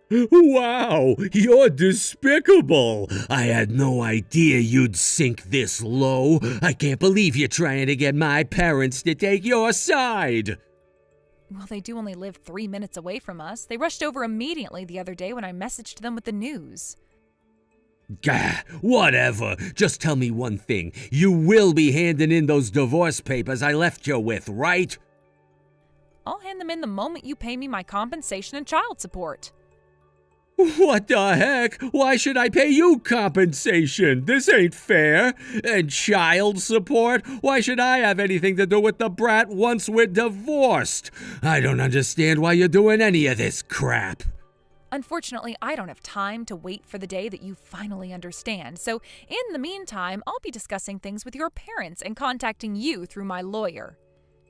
Wow, you're despicable. I had no idea you'd sink this low. I can't believe you're trying to get my parents to take your side. Well, they do only live 3 minutes away from us. They rushed over immediately the other day when I messaged them with the news. Gah, whatever. Just tell me one thing. You will be handing in those divorce papers I left you with, right? I'll hand them in the moment you pay me my compensation and child support. What the heck? Why should I pay you compensation? This ain't fair. And child support? Why should I have anything to do with the brat once we're divorced? I don't understand why you're doing any of this crap. Unfortunately, I don't have time to wait for the day that you finally understand. So, in the meantime, I'll be discussing things with your parents and contacting you through my lawyer.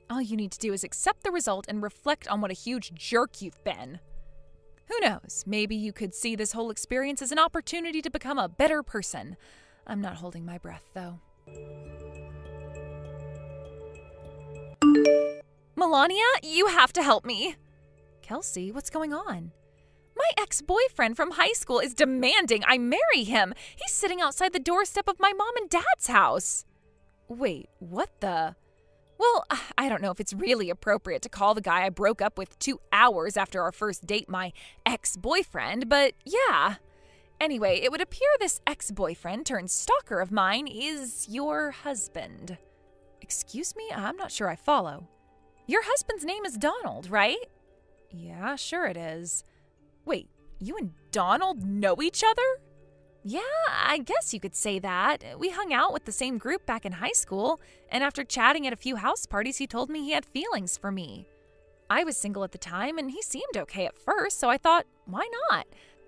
All you need to do is accept the result and reflect on what a huge jerk you've been. Who knows? Maybe you could see this whole experience as an opportunity to become a better person. I'm not holding my breath, though. Melania, you have to help me. Kelsey, what's going on? My ex-boyfriend from high school is demanding I marry him. He's sitting outside the doorstep of my mom and dad's house. Wait, what the? Well, I don't know if it's really appropriate to call the guy I broke up with 2 hours after our first date my ex-boyfriend, but yeah. Anyway, it would appear this ex-boyfriend turned stalker of mine is your husband. Excuse me? I'm not sure I follow. Your husband's name is Donald, right? Yeah, sure it is. Wait, you and Donald know each other? Yeah, I guess you could say that. We hung out with the same group back in high school, and after chatting at a few house parties, he told me he had feelings for me. I was single at the time, and he seemed okay at first, so I thought, why not?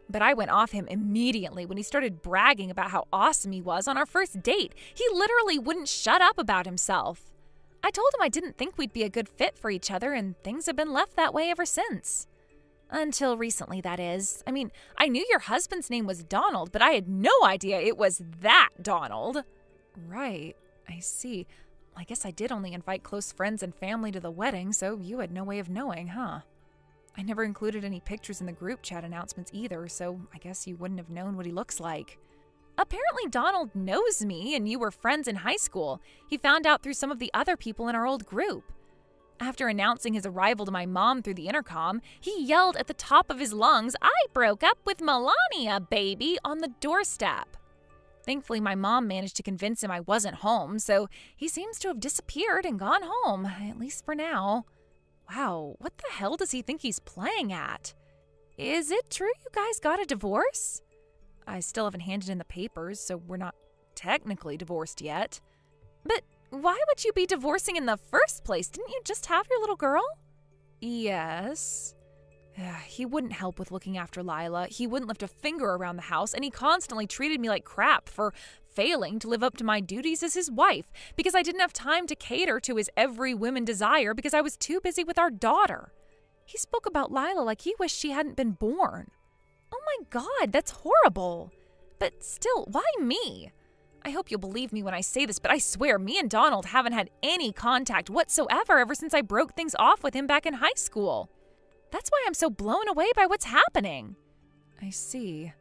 But I went off him immediately when he started bragging about how awesome he was on our first date. He literally wouldn't shut up about himself. I told him I didn't think we'd be a good fit for each other, and things have been left that way ever since. Until recently, that is. I mean, I knew your husband's name was Donald, but I had no idea it was that Donald. Right, I see. I guess I did only invite close friends and family to the wedding, so you had no way of knowing, huh? I never included any pictures in the group chat announcements either, so I guess you wouldn't have known what he looks like. Apparently Donald knows me and you were friends in high school. He found out through some of the other people in our old group. After announcing his arrival to my mom through the intercom, he yelled at the top of his lungs, "I broke up with Melania, baby," on the doorstep. Thankfully, my mom managed to convince him I wasn't home, so he seems to have disappeared and gone home, at least for now. Wow, what the hell does he think he's playing at? Is it true you guys got a divorce? I still haven't handed in the papers, so we're not technically divorced yet. But why would you be divorcing in the first place? Didn't you just have your little girl? Yes. He wouldn't help with looking after Lila. He wouldn't lift a finger around the house, and he constantly treated me like crap for failing to live up to my duties as his wife because I didn't have time to cater to his every woman desire because I was too busy with our daughter. He spoke about Lila like he wished she hadn't been born. Oh my God, that's horrible. But still, why me? I hope you'll believe me when I say this, but I swear me and Donald haven't had any contact whatsoever ever since I broke things off with him back in high school. That's why I'm so blown away by what's happening. I see.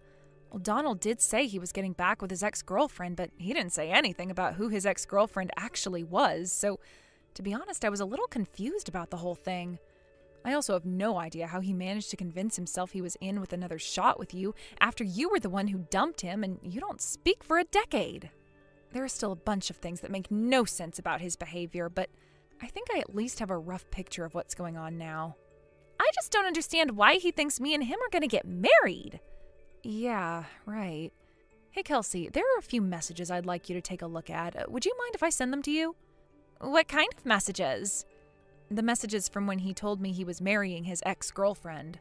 Well, Donald did say he was getting back with his ex-girlfriend, but he didn't say anything about who his ex-girlfriend actually was, so to be honest, I was a little confused about the whole thing. I also have no idea how he managed to convince himself he was in with another shot with you after you were the one who dumped him and you don't speak for a decade. There are still a bunch of things that make no sense about his behavior, but I think I at least have a rough picture of what's going on now. I just don't understand why he thinks me and him are going to get married. Yeah, right. Hey, Kelsey, there are a few messages I'd like you to take a look at. Would you mind if I send them to you? What kind of messages? The messages from when he told me he was marrying his ex-girlfriend.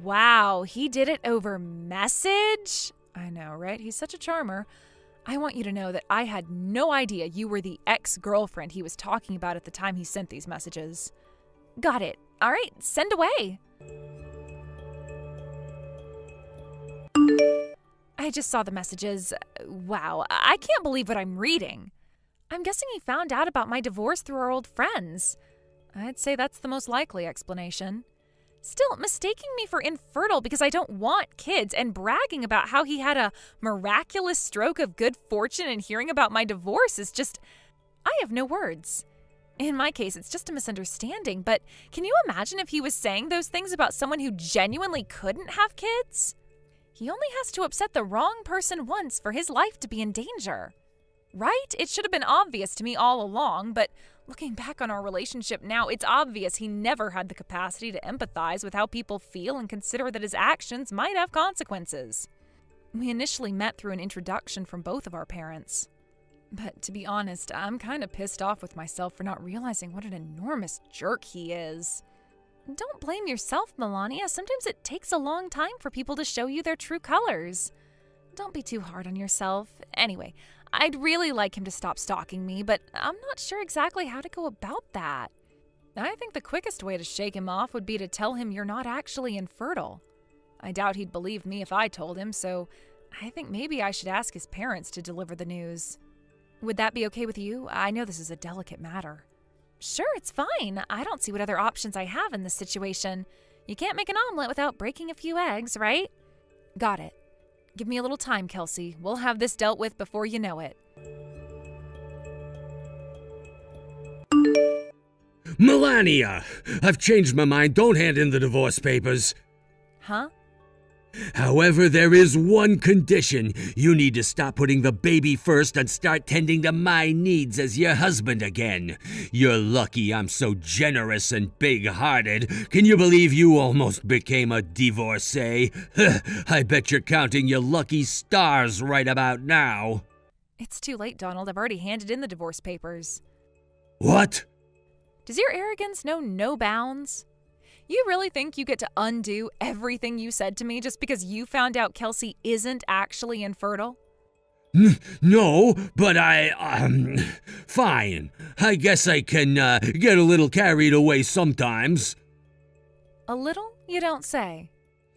Wow, he did it over message? I know, right? He's such a charmer. I want you to know that I had no idea you were the ex-girlfriend he was talking about at the time he sent these messages. Got it. All right, send away. I just saw the messages. Wow, I can't believe what I'm reading. I'm guessing he found out about my divorce through our old friends. I'd say that's the most likely explanation. Still, mistaking me for infertile because I don't want kids and bragging about how he had a miraculous stroke of good fortune and hearing about my divorce is just... I have no words. In my case, it's just a misunderstanding, but can you imagine if he was saying those things about someone who genuinely couldn't have kids? He only has to upset the wrong person once for his life to be in danger. Right? It should have been obvious to me all along, but looking back on our relationship now, it's obvious he never had the capacity to empathize with how people feel and consider that his actions might have consequences. We initially met through an introduction from both of our parents. But to be honest, I'm kind of pissed off with myself for not realizing what an enormous jerk he is. Don't blame yourself, Melania. Sometimes it takes a long time for people to show you their true colors. Don't be too hard on yourself. Anyway, I'd really like him to stop stalking me, but I'm not sure exactly how to go about that. I think the quickest way to shake him off would be to tell him you're not actually infertile. I doubt he'd believe me if I told him, so I think maybe I should ask his parents to deliver the news. Would that be okay with you? I know this is a delicate matter. Sure, it's fine. I don't see what other options I have in this situation. You can't make an omelet without breaking a few eggs, right? Got it. Give me a little time, Kelsey. We'll have this dealt with before you know it. Melania! I've changed my mind. Don't hand in the divorce papers. Huh? However, there is one condition. You need to stop putting the baby first and start tending to my needs as your husband again. You're lucky I'm so generous and big-hearted. Can you believe you almost became a divorcee? I bet you're counting your lucky stars right about now. It's too late, Donald. I've already handed in the divorce papers. What? Does your arrogance know no bounds? You really think you get to undo everything you said to me just because you found out Kelsey isn't actually infertile? No, but fine. I guess I can get a little carried away sometimes. A little? You don't say.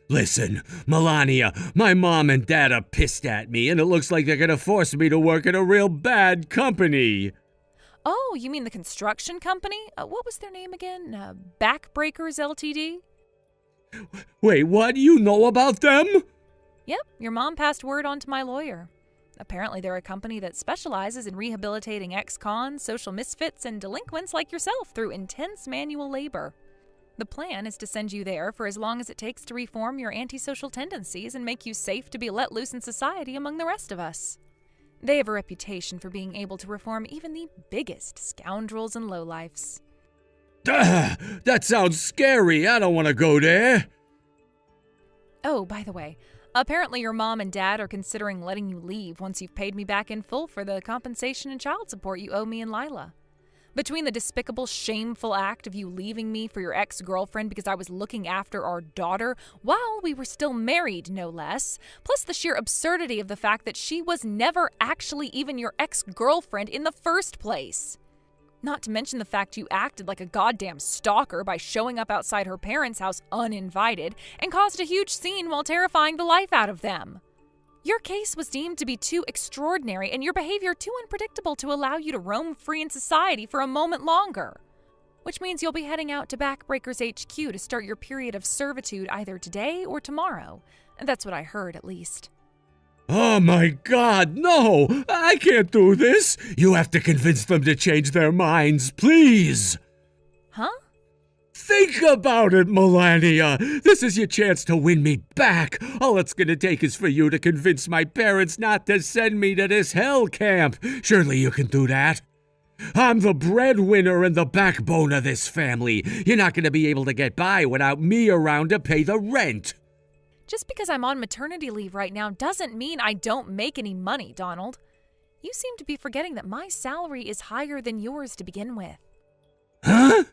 Listen, Melania, my mom and dad are pissed at me, and it looks like they're gonna force me to work at a real bad company. Oh, you mean the construction company? What was their name again? Backbreakers Ltd? Wait, what? You know about them? Yep, your mom passed word on to my lawyer. Apparently they're a company that specializes in rehabilitating ex-cons, social misfits, and delinquents like yourself through intense manual labor. The plan is to send you there for as long as it takes to reform your antisocial tendencies and make you safe to be let loose in society among the rest of us. They have a reputation for being able to reform even the biggest scoundrels and lowlifes. That sounds scary. I don't want to go there. Oh, by the way, apparently your mom and dad are considering letting you leave once you've paid me back in full for the compensation and child support you owe me and Lila. Between the despicable, shameful act of you leaving me for your ex-girlfriend because I was looking after our daughter while we were still married, no less, plus the sheer absurdity of the fact that she was never actually even your ex-girlfriend in the first place. Not to mention the fact you acted like a goddamn stalker by showing up outside her parents' house uninvited and caused a huge scene while terrifying the life out of them. Your case was deemed to be too extraordinary and your behavior too unpredictable to allow you to roam free in society for a moment longer. Which means you'll be heading out to Backbreakers HQ to start your period of servitude either today or tomorrow. That's what I heard, at least. Oh my God, no! I can't do this! You have to convince them to change their minds, please! Huh? Think about it, Melania! This is your chance to win me back! All it's gonna take is for you to convince my parents not to send me to this hell camp! Surely you can do that? I'm the breadwinner and the backbone of this family! You're not gonna be able to get by without me around to pay the rent! Just because I'm on maternity leave right now doesn't mean I don't make any money, Donald. You seem to be forgetting that my salary is higher than yours to begin with. Huh?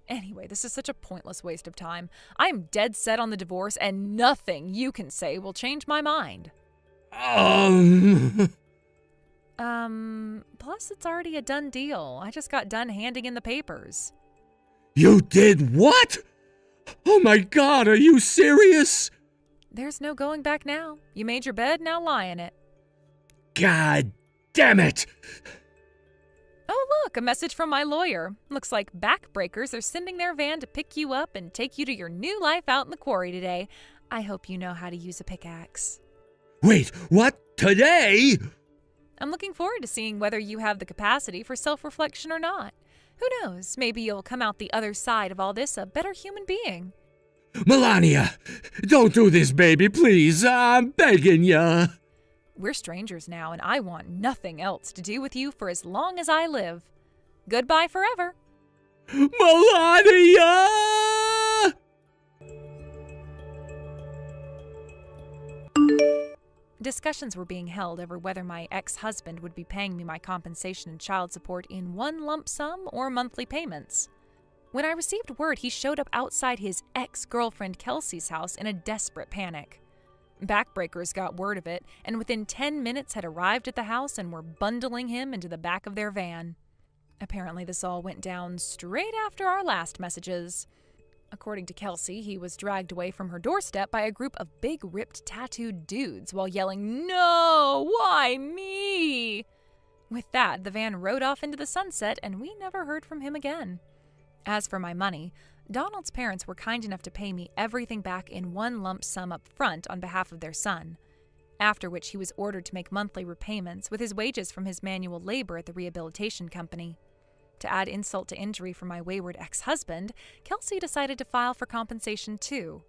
Anyway, this is such a pointless waste of time. I'm dead set on the divorce, and nothing you can say will change my mind. Plus it's already a done deal. I just got done handing in the papers. You did what? Oh my God, are you serious? There's no going back now. You made your bed, now lie in it. God damn it! Oh, look, a message from my lawyer. Looks like backbreakers are sending their van to pick you up and take you to your new life out in the quarry today. I hope you know how to use a pickaxe. Wait, what? Today? I'm looking forward to seeing whether you have the capacity for self-reflection or not. Who knows, maybe you'll come out the other side of all this a better human being. Melania, don't do this, baby, please. I'm begging ya. We're strangers now, and I want nothing else to do with you for as long as I live. Goodbye forever. Melania! Discussions were being held over whether my ex-husband would be paying me my compensation and child support in one lump sum or monthly payments. When I received word, he showed up outside his ex-girlfriend Kelsey's house in a desperate panic. Backbreakers got word of it, and within 10 minutes had arrived at the house and were bundling him into the back of their van. Apparently this all went down straight after our last messages. According to Kelsey, he was dragged away from her doorstep by a group of big, ripped, tattooed dudes while yelling, "No! Why me?" With that, the van rode off into the sunset, and we never heard from him again. As for my money, Donald's parents were kind enough to pay me everything back in one lump sum up front on behalf of their son, after which he was ordered to make monthly repayments with his wages from his manual labor at the rehabilitation company. To add insult to injury for my wayward ex-husband, Kelsey decided to file for compensation too.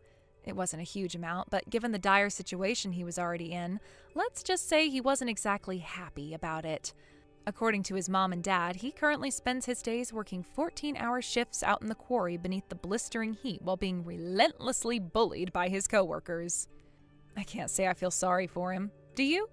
It wasn't a huge amount, but given the dire situation he was already in, let's just say he wasn't exactly happy about it. According to his mom and dad, he currently spends his days working 14-hour shifts out in the quarry beneath the blistering heat while being relentlessly bullied by his coworkers. I can't say I feel sorry for him. Do you?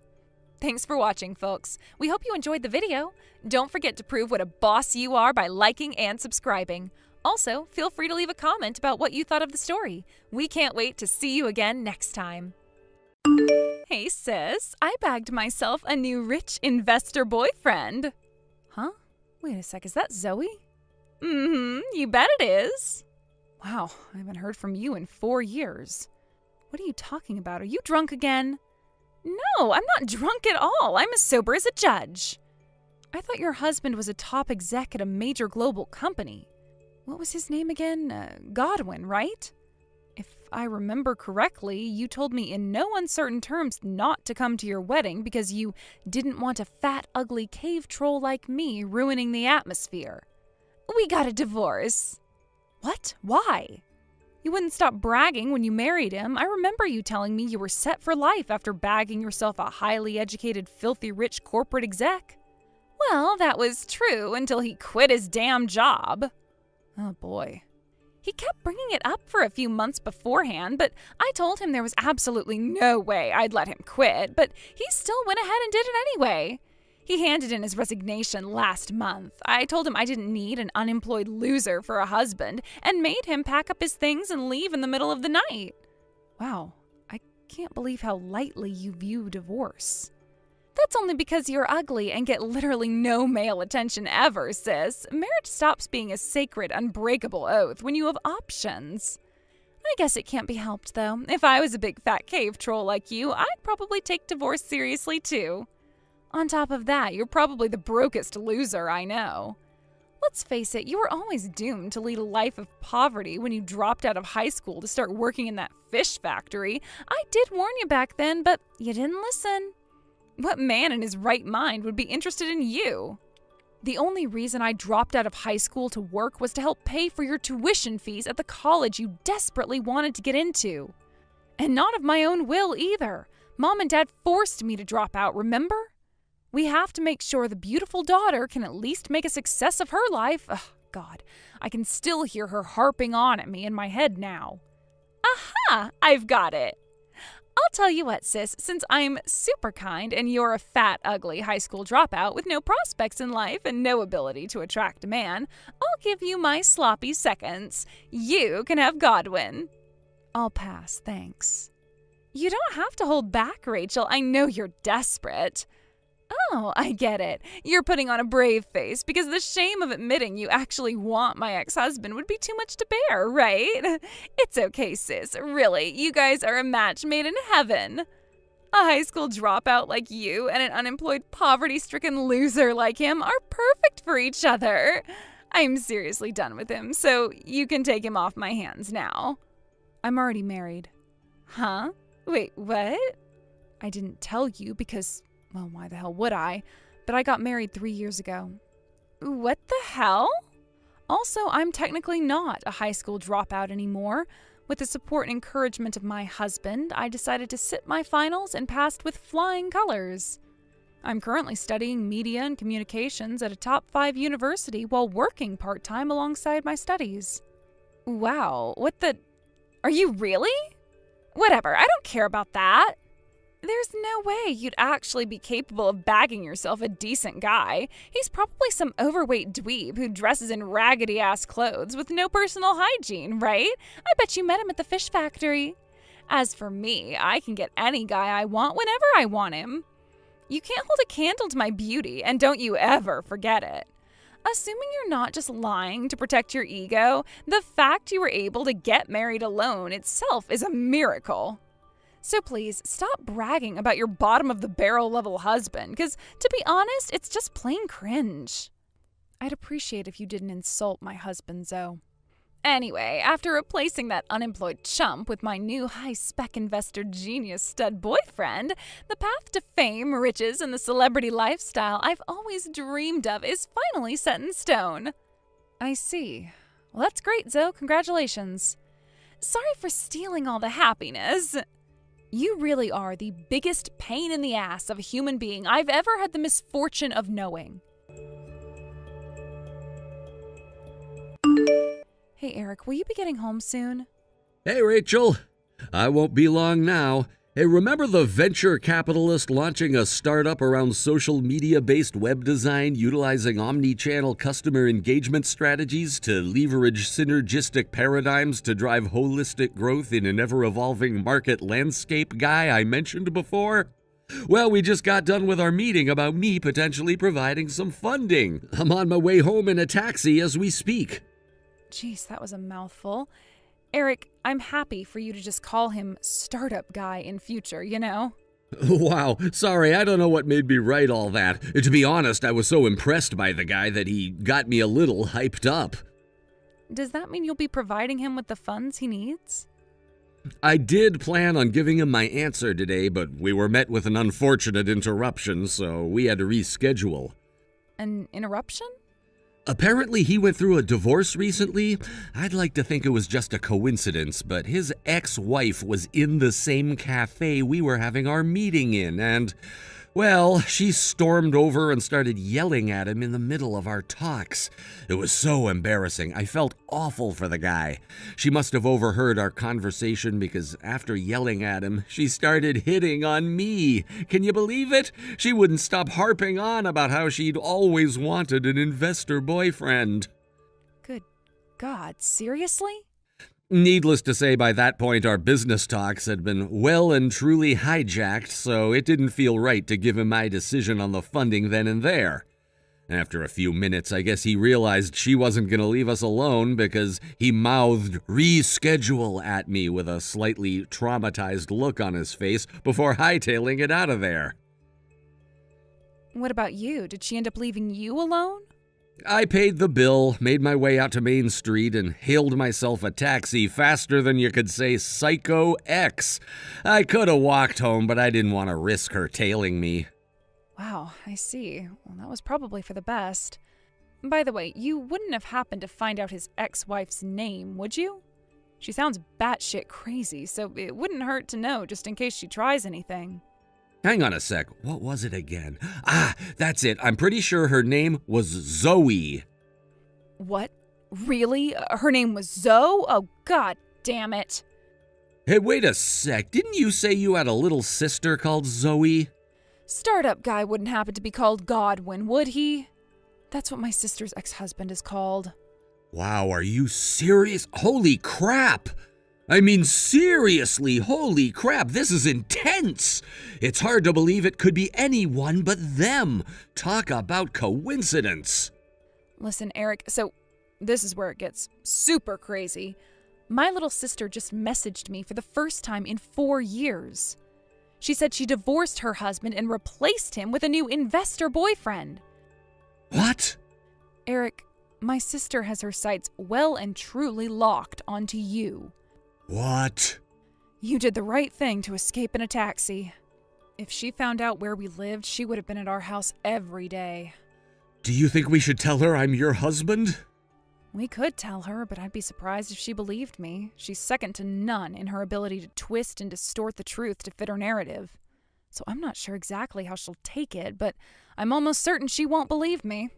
Thanks for watching, folks. We hope you enjoyed the video. Don't forget to prove what a boss you are by liking and subscribing. Also, feel free to leave a comment about what you thought of the story. We can't wait to see you again next time. Hey sis, I bagged myself a new rich investor boyfriend. Huh? Wait a sec, is that Zoe? You bet it is. Wow, I haven't heard from you in 4 years. What are you talking about? Are you drunk again? No, I'm not drunk at all. I'm as sober as a judge. I thought your husband was a top exec at a major global company. What was his name again? Godwin, right? If I remember correctly, you told me in no uncertain terms not to come to your wedding because you didn't want a fat, ugly cave troll like me ruining the atmosphere. We got a divorce. What? Why? You wouldn't stop bragging when you married him. I remember you telling me you were set for life after bagging yourself a highly educated, filthy rich corporate exec. Well, that was true until he quit his damn job. Oh boy. He kept bringing it up for a few months beforehand, but I told him there was absolutely no way I'd let him quit, but he still went ahead and did it anyway. He handed in his resignation last month. I told him I didn't need an unemployed loser for a husband and made him pack up his things and leave in the middle of the night. Wow, I can't believe how lightly you view divorce. That's only because you're ugly and get literally no male attention ever, sis. Marriage stops being a sacred, unbreakable oath when you have options. I guess it can't be helped, though. If I was a big fat cave troll like you, I'd probably take divorce seriously, too. On top of that, you're probably the brokest loser I know. Let's face it, you were always doomed to lead a life of poverty when you dropped out of high school to start working in that fish factory. I did warn you back then, but you didn't listen. What man in his right mind would be interested in you? The only reason I dropped out of high school to work was to help pay for your tuition fees at the college you desperately wanted to get into. And not of my own will either. Mom and Dad forced me to drop out, remember? We have to make sure the beautiful daughter can at least make a success of her life. Ugh, God, I can still hear her harping on at me in my head now. Aha! I've got it. I'll tell you what, sis, since I'm super kind and you're a fat, ugly high school dropout with no prospects in life and no ability to attract a man, I'll give you my sloppy seconds. You can have Godwin. I'll pass, thanks. You don't have to hold back, Rachel. I know you're desperate. Oh, I get it. You're putting on a brave face because the shame of admitting you actually want my ex-husband would be too much to bear, right? It's okay, sis. Really, you guys are a match made in heaven. A high school dropout like you and an unemployed, poverty-stricken loser like him are perfect for each other. I'm seriously done with him, so you can take him off my hands now. I'm already married. Huh? Wait, what? I didn't tell you because, well, why the hell would I? But I got married 3 years ago. What the hell? Also, I'm technically not a high school dropout anymore. With the support and encouragement of my husband, I decided to sit my finals and passed with flying colors. I'm currently studying media and communications at a top 5 university while working part-time alongside my studies. Wow, what the... Are you really? Whatever, I don't care about that. There's no way you'd actually be capable of bagging yourself a decent guy. He's probably some overweight dweeb who dresses in raggedy-ass clothes with no personal hygiene, right? I bet you met him at the fish factory. As for me, I can get any guy I want whenever I want him. You can't hold a candle to my beauty, and don't you ever forget it. Assuming you're not just lying to protect your ego, the fact you were able to get married alone itself is a miracle. So please, stop bragging about your bottom-of-the-barrel level husband, because to be honest, it's just plain cringe. I'd appreciate if you didn't insult my husband, Zoe. Anyway, after replacing that unemployed chump with my new high-spec investor genius stud boyfriend, the path to fame, riches, and the celebrity lifestyle I've always dreamed of is finally set in stone. I see. Well, that's great, Zoe. Congratulations. Sorry for stealing all the happiness. You really are the biggest pain in the ass of a human being I've ever had the misfortune of knowing. Hey, Eric, will you be getting home soon? Hey, Rachel. I won't be long now. Hey, remember the venture capitalist launching a startup around social media-based web design utilizing omni-channel customer engagement strategies to leverage synergistic paradigms to drive holistic growth in an ever-evolving market landscape guy I mentioned before? Well, we just got done with our meeting about me potentially providing some funding. I'm on my way home in a taxi as we speak. Jeez, that was a mouthful. Eric, I'm happy for you to just call him startup guy in future, you know? Wow, sorry, I don't know what made me write all that. To be honest, I was so impressed by the guy that he got me a little hyped up. Does that mean you'll be providing him with the funds he needs? I did plan on giving him my answer today, but we were met with an unfortunate interruption, so we had to reschedule. An interruption? Apparently he went through a divorce recently. I'd like to think it was just a coincidence, but his ex-wife was in the same cafe we were having our meeting in, and, well, she stormed over and started yelling at him in the middle of our talks. It was so embarrassing. I felt awful for the guy. She must have overheard our conversation because after yelling at him, she started hitting on me. Can you believe it? She wouldn't stop harping on about how she'd always wanted an investor boyfriend. Good God, seriously? Needless to say, by that point, our business talks had been well and truly hijacked, so it didn't feel right to give him my decision on the funding then and there. After a few minutes, I guess he realized she wasn't going to leave us alone because he mouthed reschedule at me with a slightly traumatized look on his face before hightailing it out of there. What about you? Did she end up leaving you alone? I paid the bill, made my way out to Main Street, and hailed myself a taxi faster than you could say Psycho X. I could have walked home, but I didn't want to risk her tailing me. Wow, I see. Well, that was probably for the best. By the way, you wouldn't have happened to find out his ex-wife's name, would you? She sounds batshit crazy, so it wouldn't hurt to know just in case she tries anything. Hang on a sec, what was it again? That's it. I'm pretty sure her name was Zoe. What? Really? Her name was Zoe? Oh, God damn it. Hey, wait a sec. Didn't you say you had a little sister called Zoe? Startup guy wouldn't happen to be called Godwin, would he? That's what my sister's ex-husband is called. Wow, are you serious? Holy crap! I mean, seriously, holy crap, this is intense. It's hard to believe it could be anyone but them. Talk about coincidence. Listen, Eric, so this is where it gets super crazy. My little sister just messaged me for the first time in 4 years. She said she divorced her husband and replaced him with a new investor boyfriend. What? Eric, my sister has her sights well and truly locked onto you. What? You did the right thing to escape in a taxi. If she found out where we lived, she would have been at our house every day. Do you think we should tell her I'm your husband? We could tell her, but I'd be surprised if she believed me. She's second to none in her ability to twist and distort the truth to fit her narrative. So I'm not sure exactly how she'll take it, but I'm almost certain she won't believe me.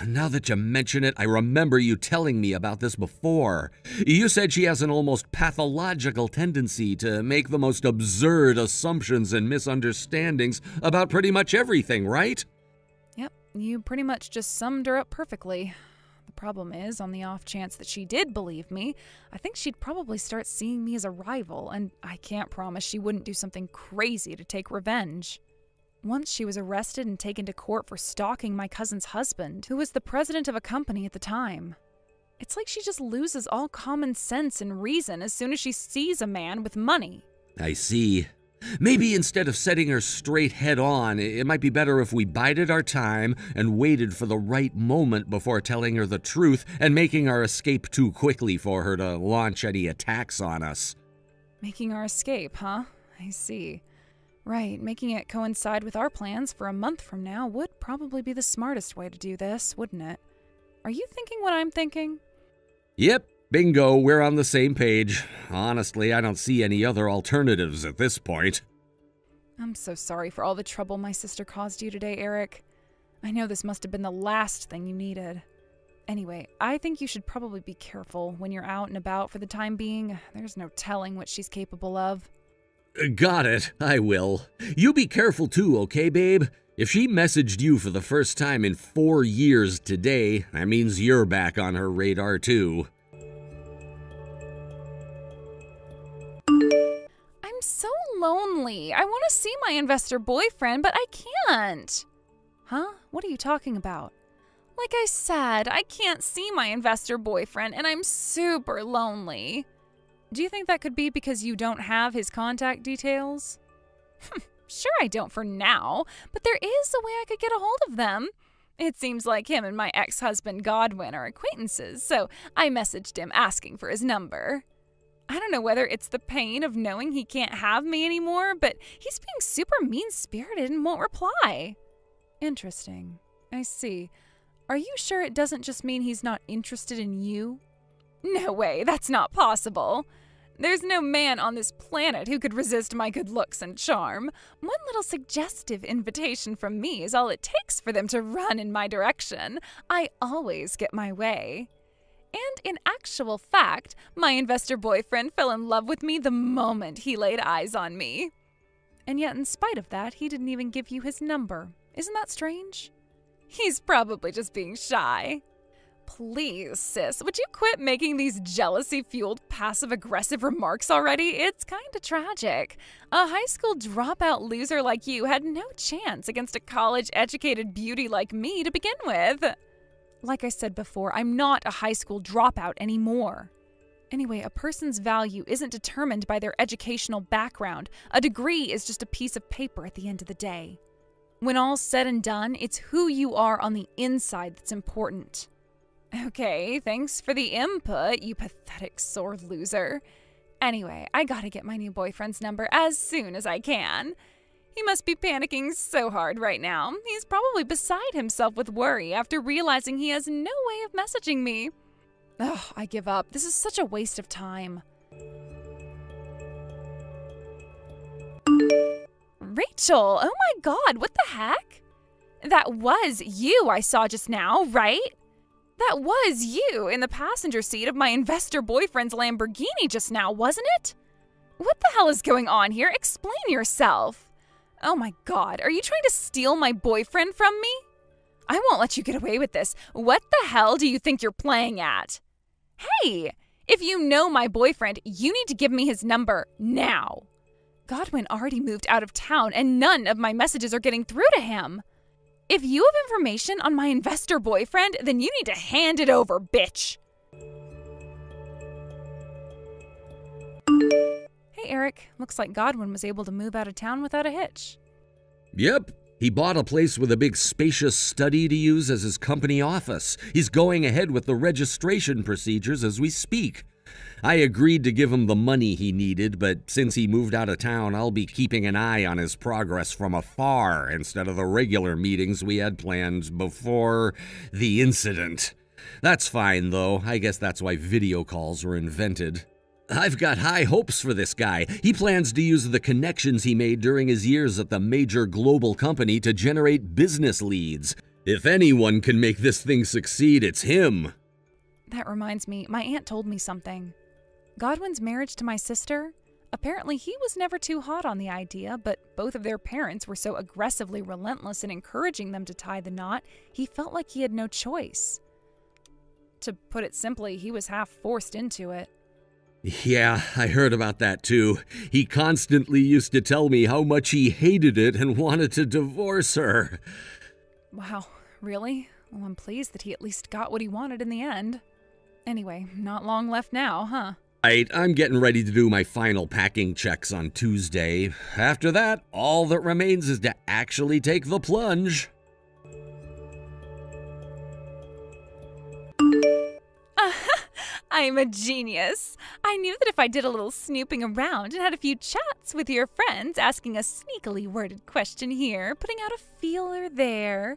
Now that you mention it, I remember you telling me about this before. You said she has an almost pathological tendency to make the most absurd assumptions and misunderstandings about pretty much everything, right? Yep, you pretty much just summed her up perfectly. The problem is, on the off chance that she did believe me, I think she'd probably start seeing me as a rival, and I can't promise she wouldn't do something crazy to take revenge. Once she was arrested and taken to court for stalking my cousin's husband, who was the president of a company at the time. It's like she just loses all common sense and reason as soon as she sees a man with money. I see. Maybe instead of setting her straight head on, it might be better if we bided our time and waited for the right moment before telling her the truth and making our escape too quickly for her to launch any attacks on us. Making our escape, huh? I see. Right, making it coincide with our plans for a month from now would probably be the smartest way to do this, wouldn't it? Are you thinking what I'm thinking? Yep, bingo, we're on the same page. Honestly, I don't see any other alternatives at this point. I'm so sorry for all the trouble my sister caused you today, Eric. I know this must have been the last thing you needed. Anyway, I think you should probably be careful when you're out and about for the time being. There's no telling what she's capable of. Got it, I will. You be careful too, okay, babe? If she messaged you for the first time in 4 years today, that means you're back on her radar too. I'm so lonely. I want to see my investor boyfriend, but I can't. Huh? What are you talking about? Like I said, I can't see my investor boyfriend, and I'm super lonely. Do you think that could be because you don't have his contact details? Sure I don't for now, but there is a way I could get a hold of them. It seems like him and my ex-husband Godwin are acquaintances, so I messaged him asking for his number. I don't know whether it's the pain of knowing he can't have me anymore, but he's being super mean-spirited and won't reply. Interesting. I see. Are you sure it doesn't just mean he's not interested in you? No way, that's not possible. There's no man on this planet who could resist my good looks and charm. One little suggestive invitation from me is all it takes for them to run in my direction. I always get my way. And in actual fact, my investor boyfriend fell in love with me the moment he laid eyes on me. And yet, in spite of that, he didn't even give you his number. Isn't that strange? He's probably just being shy. Please, sis, would you quit making these jealousy-fueled passive-aggressive remarks already? It's kinda tragic. A high school dropout loser like you had no chance against a college-educated beauty like me to begin with. Like I said before, I'm not a high school dropout anymore. Anyway, a person's value isn't determined by their educational background. A degree is just a piece of paper at the end of the day. When all's said and done, it's who you are on the inside that's important. Okay, thanks for the input, you pathetic sore loser. Anyway, I gotta get my new boyfriend's number as soon as I can. He must be panicking so hard right now. He's probably beside himself with worry after realizing he has no way of messaging me. Ugh, I give up. This is such a waste of time. Rachel, oh my God, what the heck? That was you I saw just now, right? That was you in the passenger seat of my investor boyfriend's Lamborghini just now, wasn't it? What the hell is going on here? Explain yourself. Oh my God, are you trying to steal my boyfriend from me? I won't let you get away with this. What the hell do you think you're playing at? Hey, If you know my boyfriend, you need to give me his number now. Godwin already moved out of town and none of my messages are getting through to him. If you have information on my investor boyfriend, then you need to hand it over, bitch. Hey, Eric. Looks like Godwin was able to move out of town without a hitch. Yep. He bought a place with a big spacious study to use as his company office. He's going ahead with the registration procedures as we speak. I agreed to give him the money he needed, but since he moved out of town, I'll be keeping an eye on his progress from afar instead of the regular meetings we had planned before the incident. That's fine, though. I guess that's why video calls were invented. I've got high hopes for this guy. He plans to use the connections he made during his years at the major global company to generate business leads. If anyone can make this thing succeed, it's him. That reminds me, my aunt told me something. Godwin's marriage to my sister? Apparently he was never too hot on the idea, but both of their parents were so aggressively relentless in encouraging them to tie the knot, he felt like he had no choice. To put it simply, he was half forced into it. Yeah, I heard about that too. He constantly used to tell me how much he hated it and wanted to divorce her. Wow, really? Well, I'm pleased that he at least got what he wanted in the end. Anyway, not long left now, huh? I'm getting ready to do my final packing checks on Tuesday. After that, all that remains is to actually take the plunge. I'm a genius. I knew that if I did a little snooping around and had a few chats with your friends, asking a sneakily worded question here, putting out a feeler there,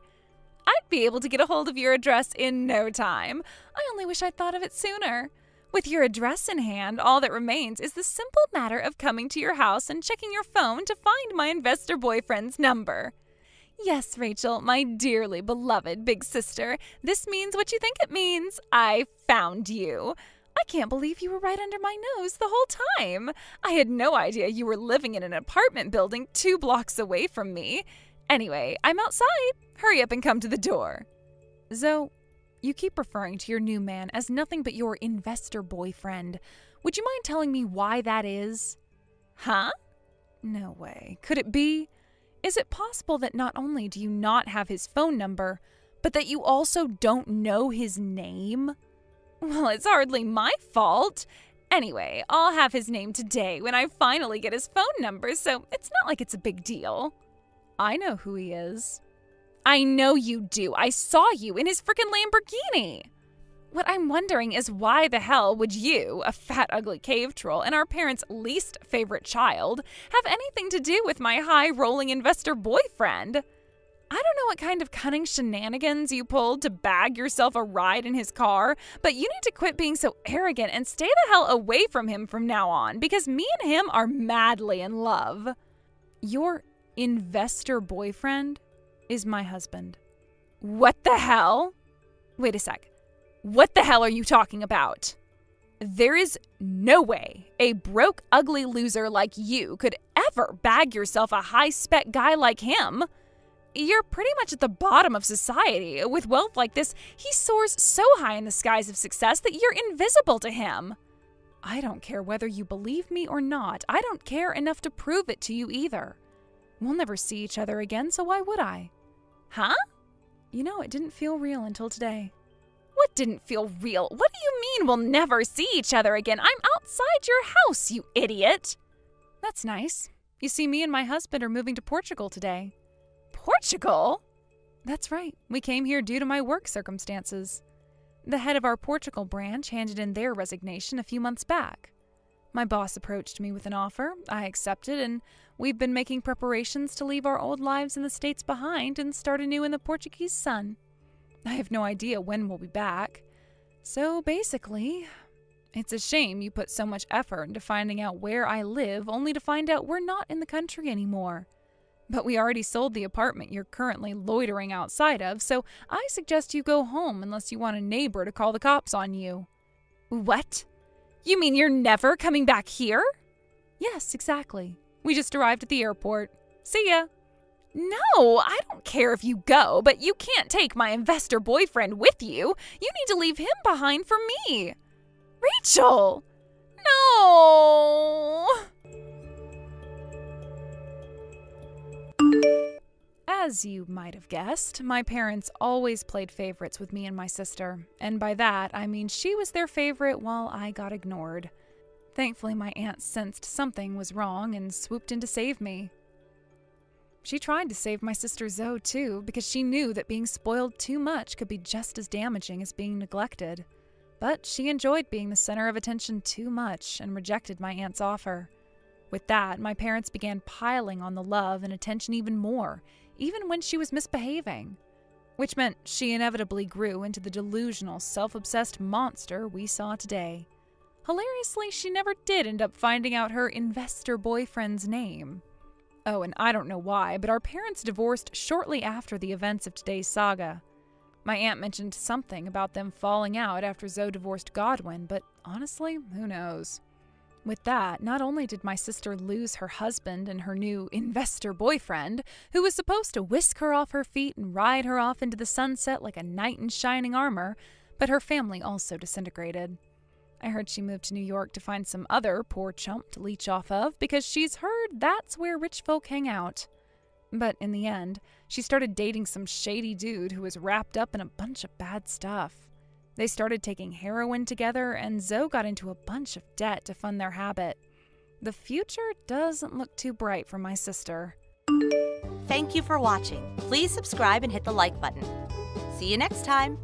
I'd be able to get a hold of your address in no time. I only wish I'd thought of it sooner. With your address in hand, all that remains is the simple matter of coming to your house and checking your phone to find my investor boyfriend's number. Yes, Rachel, my dearly beloved big sister, this means what you think it means. I found you. I can't believe you were right under my nose the whole time. I had no idea you were living in an apartment building 2 blocks away from me. Anyway, I'm outside. Hurry up and come to the door. Zoe, you keep referring to your new man as nothing but your investor boyfriend. Would you mind telling me why that is? Huh? No way. Could it be? Is it possible that not only do you not have his phone number, but that you also don't know his name? Well, it's hardly my fault. Anyway, I'll have his name today when I finally get his phone number, so it's not like it's a big deal. I know who he is. I know you do. I saw you in his frickin' Lamborghini. What I'm wondering is why the hell would you, a fat, ugly cave troll and our parents' least favorite child, have anything to do with my high-rolling investor boyfriend? I don't know what kind of cunning shenanigans you pulled to bag yourself a ride in his car, but you need to quit being so arrogant and stay the hell away from him from now on, because me and him are madly in love. Your investor boyfriend is my husband. What the hell? Wait a sec. What the hell are you talking about? There is no way a broke, ugly loser like you could ever bag yourself a high-spec guy like him. You're pretty much at the bottom of society. With wealth like this, he soars so high in the skies of success that you're invisible to him. I don't care whether you believe me or not. I don't care enough to prove it to you either. We'll never see each other again, so why would I? Huh? You know, it didn't feel real until today. What didn't feel real? What do you mean we'll never see each other again? I'm outside your house, you idiot. That's nice. You see, me and my husband are moving to Portugal today. Portugal? That's right. We came here due to my work circumstances. The head of our Portugal branch handed in their resignation a few months back. My boss approached me with an offer. I accepted, and we've been making preparations to leave our old lives in the States behind and start anew in the Portuguese sun. I have no idea when we'll be back. So basically, it's a shame you put so much effort into finding out where I live only to find out we're not in the country anymore. But we already sold the apartment you're currently loitering outside of, so I suggest you go home unless you want a neighbor to call the cops on you. What? You mean you're never coming back here? Yes, exactly. We just arrived at the airport. See ya. No, I don't care if you go, but you can't take my investor boyfriend with you. You need to leave him behind for me. Rachel! No! As you might have guessed, my parents always played favorites with me and my sister, and by that I mean she was their favorite while I got ignored. Thankfully, my aunt sensed something was wrong and swooped in to save me. She tried to save my sister Zoe too, because she knew that being spoiled too much could be just as damaging as being neglected. But she enjoyed being the center of attention too much and rejected my aunt's offer. With that, my parents began piling on the love and attention even more, even when she was misbehaving, which meant she inevitably grew into the delusional, self-obsessed monster we saw today. Hilariously, she never did end up finding out her investor boyfriend's name. Oh, and I don't know why, but our parents divorced shortly after the events of today's saga. My aunt mentioned something about them falling out after Zoe divorced Godwin, but honestly, who knows? With that, not only did my sister lose her husband and her new investor boyfriend, who was supposed to whisk her off her feet and ride her off into the sunset like a knight in shining armor, but her family also disintegrated. I heard she moved to New York to find some other poor chump to leech off of because she's heard that's where rich folk hang out. But in the end, she started dating some shady dude who was wrapped up in a bunch of bad stuff. They started taking heroin together, and Zoe got into a bunch of debt to fund their habit. The future doesn't look too bright for my sister. Thank you for watching. Please subscribe and hit the like button. See you next time.